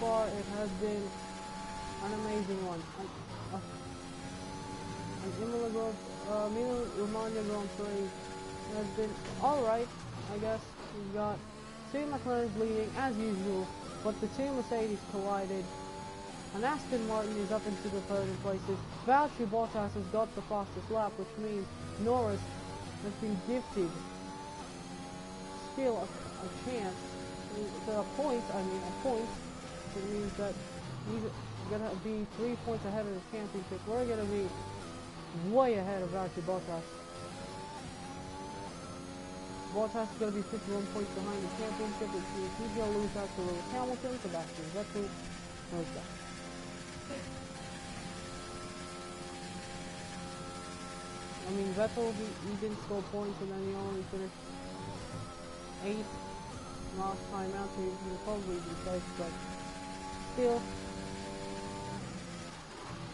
[SPEAKER 1] far it has been an amazing one. Romagna Grand Prix has been alright, I guess. We've got 2 McLarens leading as usual, but the 2 Mercedes collided. And Aston Martin is up into the third places. Valtteri Bottas has got the fastest lap, which means Norris has been gifted still a chance, a point. It means that he's going to be 3 points ahead of the championship. We're going to be way ahead of Valtteri Bottas. Bottas is going to be 51 points behind the championship, which means he's going to lose out to Lewis Hamilton, Sebastian Vettel, knows that. I mean, Vettel, he didn't score points, and then he only finished 8th last time out. He will probably be safe, but still,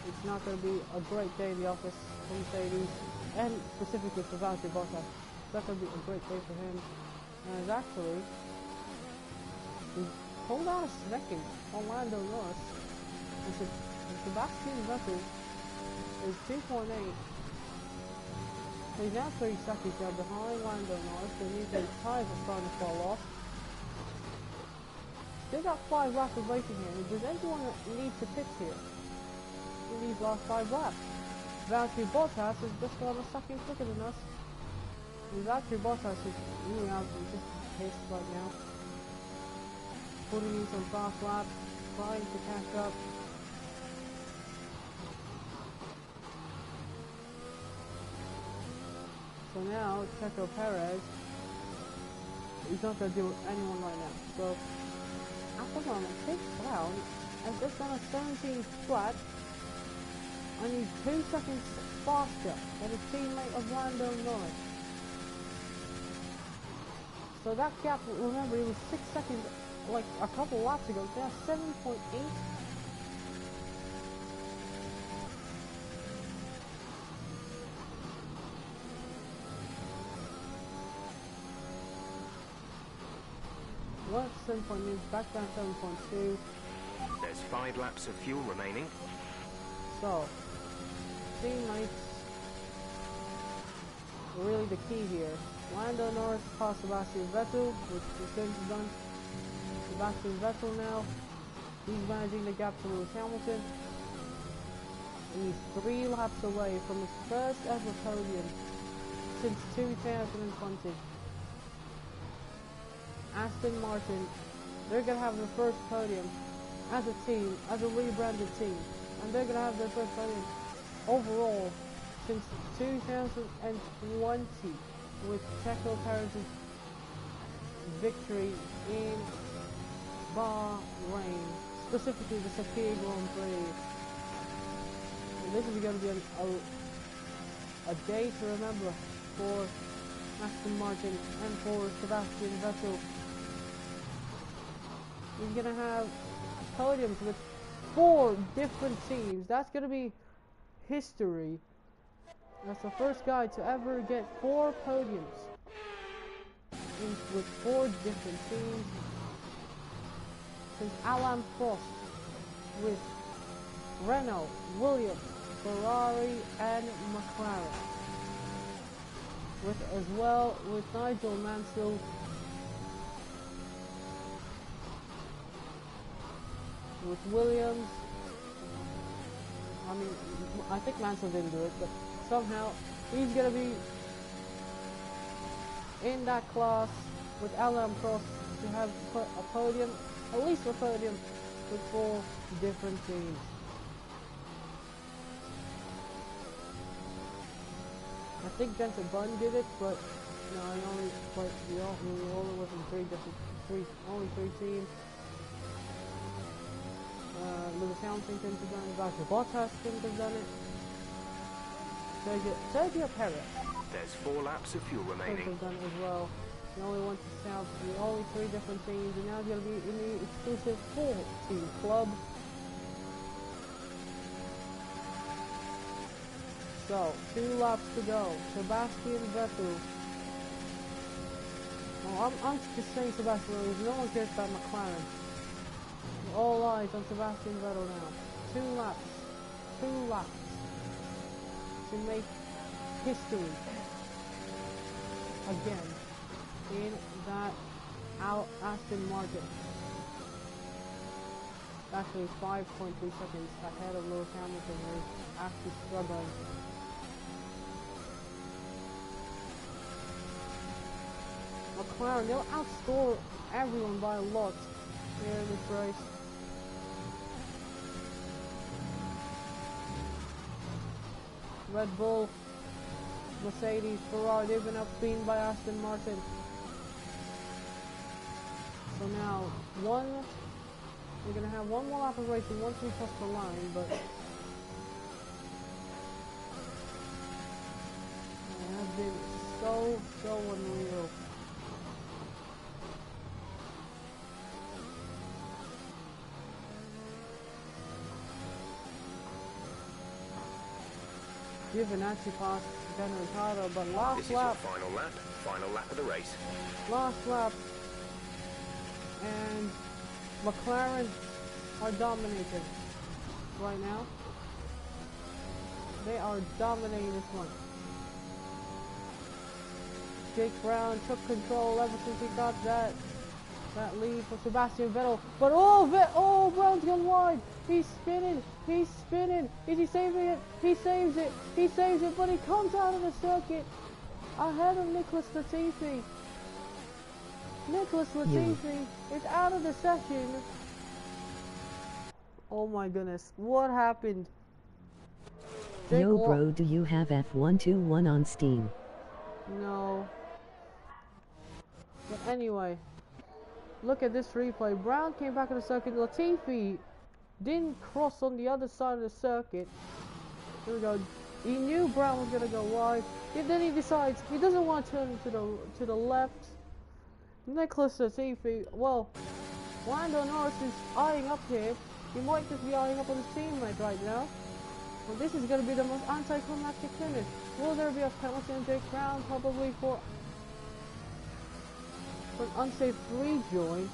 [SPEAKER 1] it's not going to be a great day in the office for Mercedes, and specifically for Valtteri Bottas. It's not going to be a great day for him. And actually, he pulled out a second on Lando Norris. And Sebastian Vettel is 2.8. So he's now 3 seconds behind Lando Norris. So his tires are starting to fall off. Still got 5 laps of racing here. Does anyone need to pit here in these last 5 laps? Valtteri Bottas has just gone a second quicker than us. And Valtteri Bottas is really out, he's just pissed right now. Putting in some fast laps, trying to catch up. So now, Checo Perez, he's not going to deal with anyone right now. So, at the moment, Chase Brown has just done a 17 flat, and he's 2 seconds faster than a teammate of Lando Norris. So that gap, remember, it was 6 seconds like a couple laps ago. It's now 7.8. Well, 7.8, back down 7.2.
[SPEAKER 2] There's 5 laps of fuel remaining.
[SPEAKER 1] So, teammates are really the key here. Lando Norris passed Sebastian Vettel, which Mercedes has done. Sebastian Vettel now, he's managing the gap to Lewis Hamilton. And he's 3 laps away from his first ever podium since 2020. Aston Martin they're gonna have their first podium as a team, as a rebranded team, and they're gonna have their first podium overall since 2020 with Checo Perez's victory in Bahrain, specifically the Sakhir Grand Prix. And this is going to be a day to remember for Aston Martin and for Sebastian Vettel. He's going to have podiums with 4 different teams. That's going to be history. That's the first guy to ever get 4 podiums with 4 different teams since Alain Prost with Renault, Williams, Ferrari and McLaren. As well with Nigel Mansell with Williams. I mean, I think Mansell didn't do it, but somehow he's gonna be in that class with Alain Prost to have a podium, at least a podium with 4 different teams. I think Jensen Button did it, but no, he only was in 3 teams. Lewis Hamilton couldn't have done it. Valtteri Bottas couldn't have done it. Sergio Perez.
[SPEAKER 2] There's 4 laps of fuel remaining.
[SPEAKER 1] Couldn't have done it as well. He only went to South. Only 3 different teams, and now he's going to be in the exclusive 4-team club. So, 2 laps to go. Sebastian Vettel. Well, I'm just saying Sebastian Vettel because no one cares about McLaren. All eyes on Sebastian Vettel now. 2 laps. 2 laps. To make history. Again. In that Aston Martin. Actually 5.3 seconds ahead of Lewis Hamilton, who is actually struggling. McLaren, they'll outscore everyone by a lot here in this race. Red Bull, Mercedes, Ferrari, they've been outbeaten by Aston Martin. So now, we're going to have 1 more lap of racing once we cross the line, but it has been so unreal. Giovinazzi passed Dan Ricciardo, but last
[SPEAKER 2] this
[SPEAKER 1] lap.
[SPEAKER 2] This is your final lap of the race.
[SPEAKER 1] Last lap, and McLaren are dominating right now. They are dominating this one. Jake Brown took control ever since he got that lead for Sebastian Vettel. But Brown's gone wide. He's spinning. Is he saving it? He saves it, but he comes out of the circuit ahead of Nicholas Latifi. Nicholas Latifi is out of the session. Oh my goodness, what happened?
[SPEAKER 5] Yo bro, do you have F121 on Steam?
[SPEAKER 1] No. But anyway, look at this replay. Brown came back on the circuit. Latifi didn't cross on the other side of the circuit. Here we go. He knew Brown was gonna go wide. And then he decides he doesn't want to turn to the left. Nicholas Latifi, well, Lando Norris is eyeing up here. He might just be eyeing up on his teammate right now. Well, this is going to be the most anticlimactic finish. Will there be a penalty on Jake Brown? Probably for an unsafe rejoin.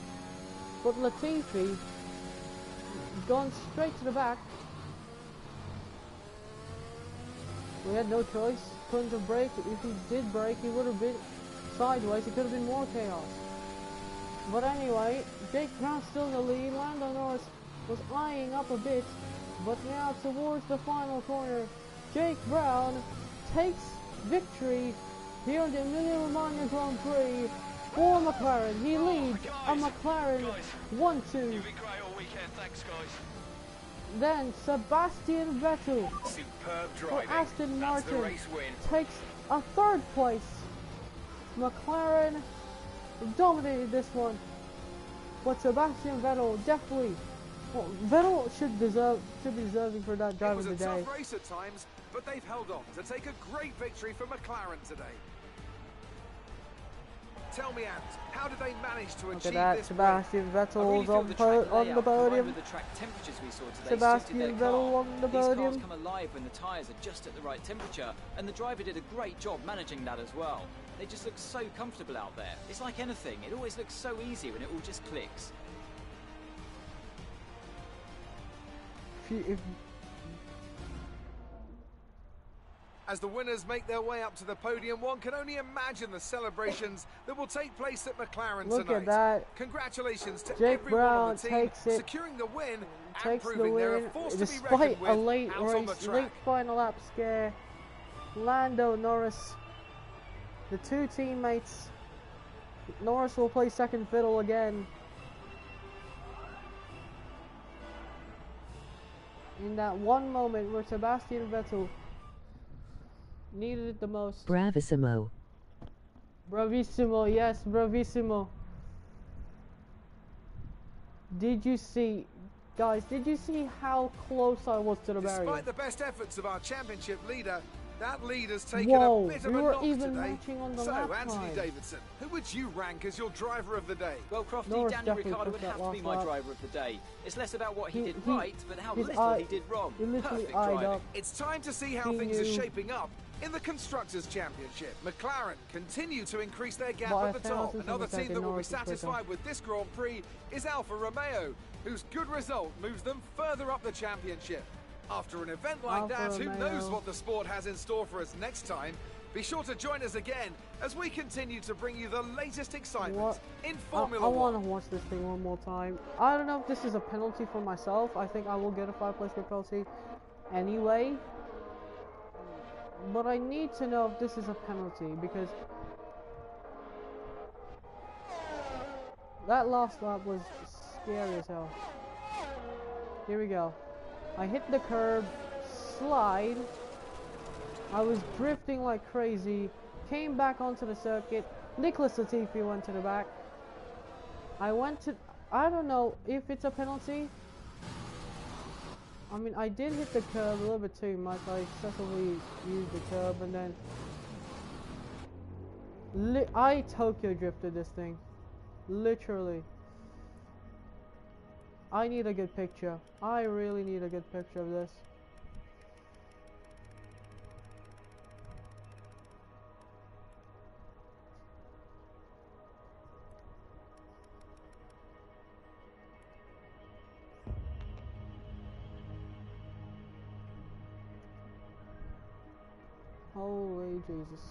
[SPEAKER 1] But Latifi gone straight to the back. We had no choice. Couldn't have braked. If he did brake, he would have been sideways. It could have been more chaos. But anyway, Jake Brown still in the lead. Lando Norris was eyeing up a bit. But now towards the final corner, Jake Brown takes victory here in the Emilia-Romagna Grand Prix for McLaren. He leads a McLaren 1-2.
[SPEAKER 6] You've been great all weekend, thanks guys.
[SPEAKER 1] Then Sebastian Vettel
[SPEAKER 2] Superb
[SPEAKER 1] for
[SPEAKER 2] driving.
[SPEAKER 1] Aston
[SPEAKER 2] That's the
[SPEAKER 1] Martin
[SPEAKER 2] race win.
[SPEAKER 1] takes a 3rd place. McLaren dominated this one, but Sebastian Vettel definitely, well, Vettel should be deserving for that drive of the
[SPEAKER 3] It was a
[SPEAKER 1] day.
[SPEAKER 3] tough race at times, but they've held on to take a great victory for McLaren today. Tell me, Ant, how did they manage to
[SPEAKER 1] Look
[SPEAKER 3] achieve
[SPEAKER 1] at that,
[SPEAKER 3] this
[SPEAKER 1] Sebastian
[SPEAKER 4] I really
[SPEAKER 1] Vettel's
[SPEAKER 4] feel
[SPEAKER 1] on,
[SPEAKER 4] the track
[SPEAKER 1] on
[SPEAKER 4] layout
[SPEAKER 1] the
[SPEAKER 4] combined
[SPEAKER 1] podium.
[SPEAKER 4] with the track temperatures we saw today
[SPEAKER 1] Sebastian
[SPEAKER 4] suited their
[SPEAKER 1] Vettel
[SPEAKER 4] car.
[SPEAKER 1] on the
[SPEAKER 4] These cars
[SPEAKER 1] podium.
[SPEAKER 4] come alive when the tyres are just at the right temperature, and the driver did a great job managing that as well. They just look so comfortable out there. It's like anything, it always looks so easy when it all just clicks.
[SPEAKER 3] As the winners make their way up to the podium, one can only imagine the celebrations that will take place at McLaren
[SPEAKER 1] Look
[SPEAKER 3] tonight.
[SPEAKER 1] at that.
[SPEAKER 3] Congratulations to
[SPEAKER 1] Jake
[SPEAKER 3] everyone
[SPEAKER 1] Brown
[SPEAKER 3] on the team,
[SPEAKER 1] takes it.
[SPEAKER 3] securing the win and
[SPEAKER 1] Takes the
[SPEAKER 3] proving they're a
[SPEAKER 1] win
[SPEAKER 3] force to be
[SPEAKER 1] despite
[SPEAKER 3] reckoned with
[SPEAKER 1] a late
[SPEAKER 3] out on the
[SPEAKER 1] race,
[SPEAKER 3] track.
[SPEAKER 1] late final lap scare. Lando Norris, the 2 teammates. Norris will play second fiddle again. In that one moment where Sebastian Vettel needed it the most.
[SPEAKER 5] Bravissimo.
[SPEAKER 1] Bravissimo, yes, bravissimo. Did you see, guys, did you see how close I was to the barrier?
[SPEAKER 3] Despite the best efforts of our championship leader, that lead has taken
[SPEAKER 1] Whoa,
[SPEAKER 3] a bit of
[SPEAKER 1] we
[SPEAKER 3] a
[SPEAKER 1] were
[SPEAKER 3] knock
[SPEAKER 1] even
[SPEAKER 3] today.
[SPEAKER 1] matching on the
[SPEAKER 3] So,
[SPEAKER 1] lap
[SPEAKER 3] Anthony
[SPEAKER 1] time.
[SPEAKER 3] Davidson, who would you rank as your driver of the day?
[SPEAKER 4] Well, Crofty,
[SPEAKER 1] Norris
[SPEAKER 4] Daniel
[SPEAKER 1] definitely
[SPEAKER 4] Ricciardo
[SPEAKER 1] pushed
[SPEAKER 4] would
[SPEAKER 1] that
[SPEAKER 4] have to be
[SPEAKER 1] last
[SPEAKER 4] my
[SPEAKER 1] lap.
[SPEAKER 4] driver of the day. It's less about what he did
[SPEAKER 1] He-
[SPEAKER 4] right, but how
[SPEAKER 1] his
[SPEAKER 4] little
[SPEAKER 1] eye-
[SPEAKER 4] he did wrong.
[SPEAKER 1] He literally
[SPEAKER 4] Perfect
[SPEAKER 1] eyed
[SPEAKER 4] driving.
[SPEAKER 1] up.
[SPEAKER 3] It's time to see how
[SPEAKER 1] He
[SPEAKER 3] things are
[SPEAKER 1] knew.
[SPEAKER 3] shaping up in the Constructors' Championship. McLaren continue to increase their gap
[SPEAKER 1] By
[SPEAKER 3] at the
[SPEAKER 1] a
[SPEAKER 3] top.
[SPEAKER 1] thousandth of
[SPEAKER 3] Another
[SPEAKER 1] a
[SPEAKER 3] team
[SPEAKER 1] second,
[SPEAKER 3] that will be
[SPEAKER 1] Norris is quicker.
[SPEAKER 3] satisfied with this Grand Prix is Alfa Romeo, whose good result moves them further up the championship. After an event like
[SPEAKER 1] Alfa
[SPEAKER 3] that, who knows
[SPEAKER 1] Romeo.
[SPEAKER 3] what the sport has in store for us next time? Be sure to join us again as we continue to bring you the latest excitement
[SPEAKER 1] What?
[SPEAKER 3] in
[SPEAKER 1] I
[SPEAKER 3] Formula
[SPEAKER 1] want to
[SPEAKER 3] One.
[SPEAKER 1] watch this thing one more time. I don't know if this is a penalty for myself. I think I will get a 5-place penalty anyway. But I need to know if this is a penalty because that last lap was scary as hell. Here we go. I hit the curb, slide. I was drifting like crazy, came back onto the circuit. Nicholas Latifi went to the back. I don't know if it's a penalty. I mean, I did hit the curb a little bit too much. I excessively used the curb and then I Tokyo drifted this thing. Literally. I need a good picture. I really need a good picture of this. Holy Jesus.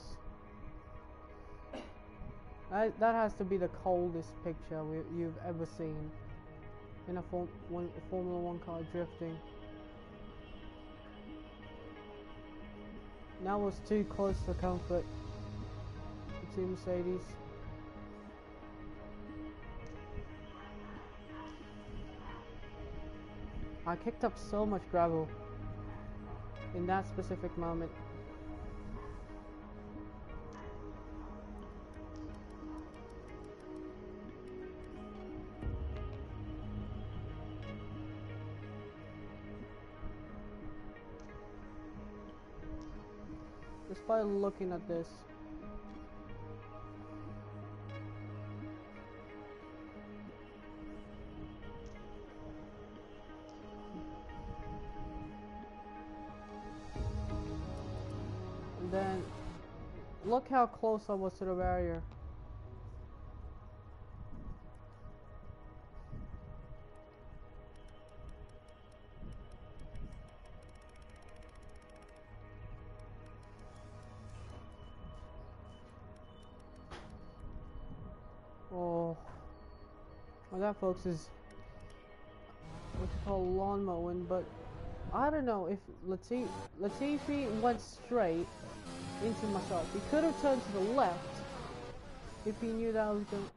[SPEAKER 1] That has to be the coldest picture you've ever seen in a Formula 1 car drifting. That was too close for comfort. The Team Mercedes. I kicked up so much gravel in that specific moment. Just by looking at this. And then, look how close I was to the barrier. Oh, well, that, folks, is what's called lawn mowing. But I don't know if Latifi went straight into myself. He could have turned to the left If he knew that I was going.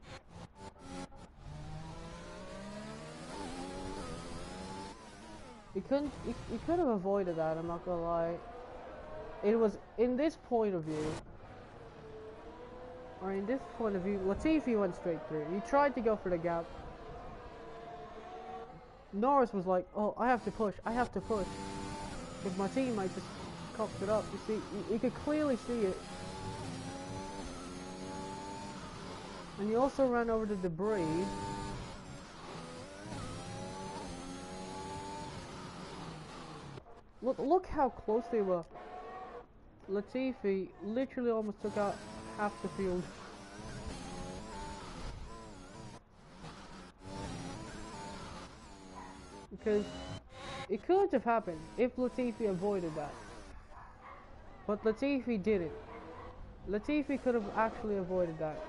[SPEAKER 1] He could have avoided that, I'm not gonna lie. It was in this point of view. Or in this point of view, Latifi went straight through. He tried to go for the gap. Norris was like, oh, I have to push. Because my teammate just cocked it up. You see, you could clearly see it. And he also ran over the debris. Look how close they were. Latifi literally almost took out half the field. Because it could have happened if Latifi avoided that. But Latifi didn't. Latifi could have actually avoided that.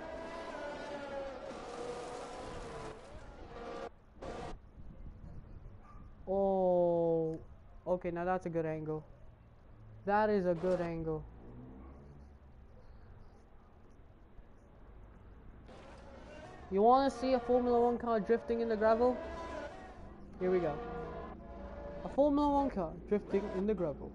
[SPEAKER 1] Oh, okay, now that's a good angle. That is a good angle. You want to see a Formula 1 car drifting in the gravel? Here we go. A Formula 1 car drifting in the gravel.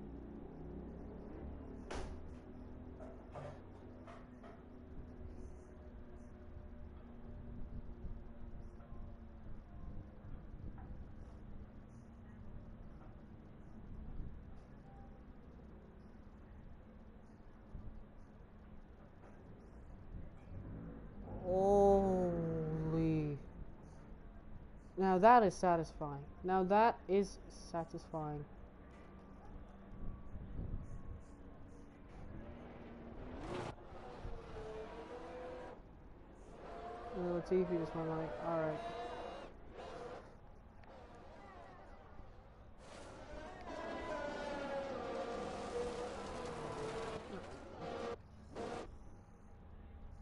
[SPEAKER 1] Holy. Now that is satisfying. Now that is satisfying. Latifi just went like, alright.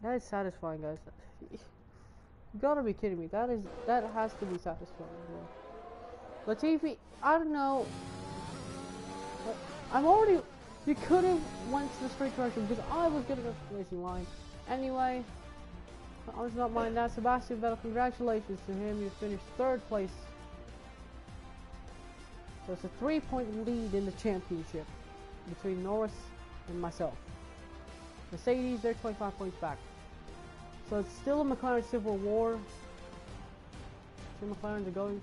[SPEAKER 1] That is satisfying, guys. You gotta be kidding me. That has to be satisfying. Yeah. Latifi, I don't know. I'm already. You could have went to the straight direction because I was getting a racing line. Anyway, I was not mind that. Sebastian Vettel, congratulations to him. You finished 3rd place. So it's a 3-point lead in the championship between Norris and myself. Mercedes, they're 25 points back. So it's still a McLaren civil war. 2 McLarens are going.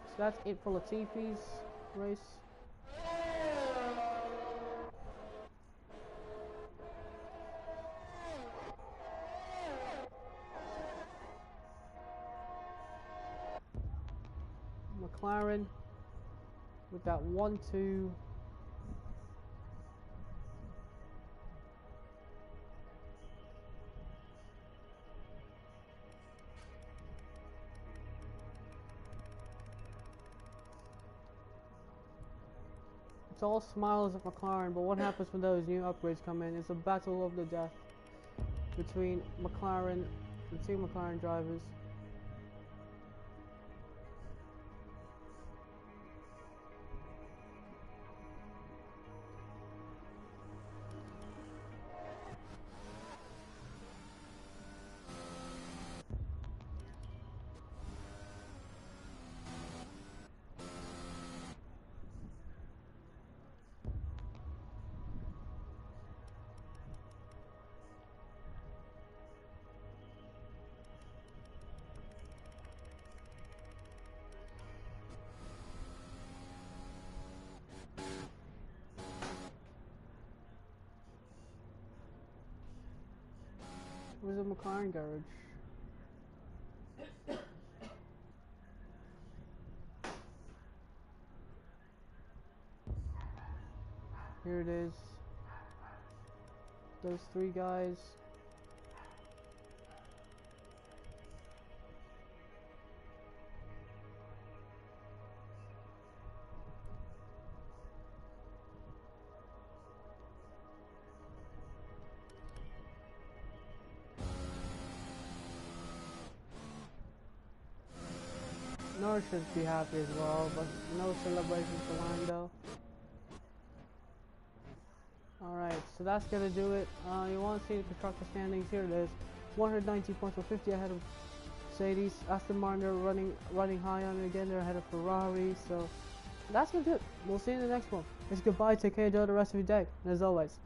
[SPEAKER 1] So that's it for Latifi's race. McLaren with that 1-2. It's all smiles at McLaren, but what happens when those new upgrades come in? It's a battle of the death between McLaren, the 2 McLaren drivers. Where's the McLaren garage? Here it is. Those 3 guys. Norris should be happy as well, but no celebrations for Lando. Alright, so that's gonna do it. You want to see the constructor standings? Here it is. 190 points, or 50 ahead of Mercedes. Aston Martin are running high on it again. They're ahead of Ferrari. So that's gonna do it. We'll see you in the next one. It's goodbye. Take care. Enjoy the rest of your day. And as always,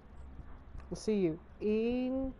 [SPEAKER 1] we'll see you in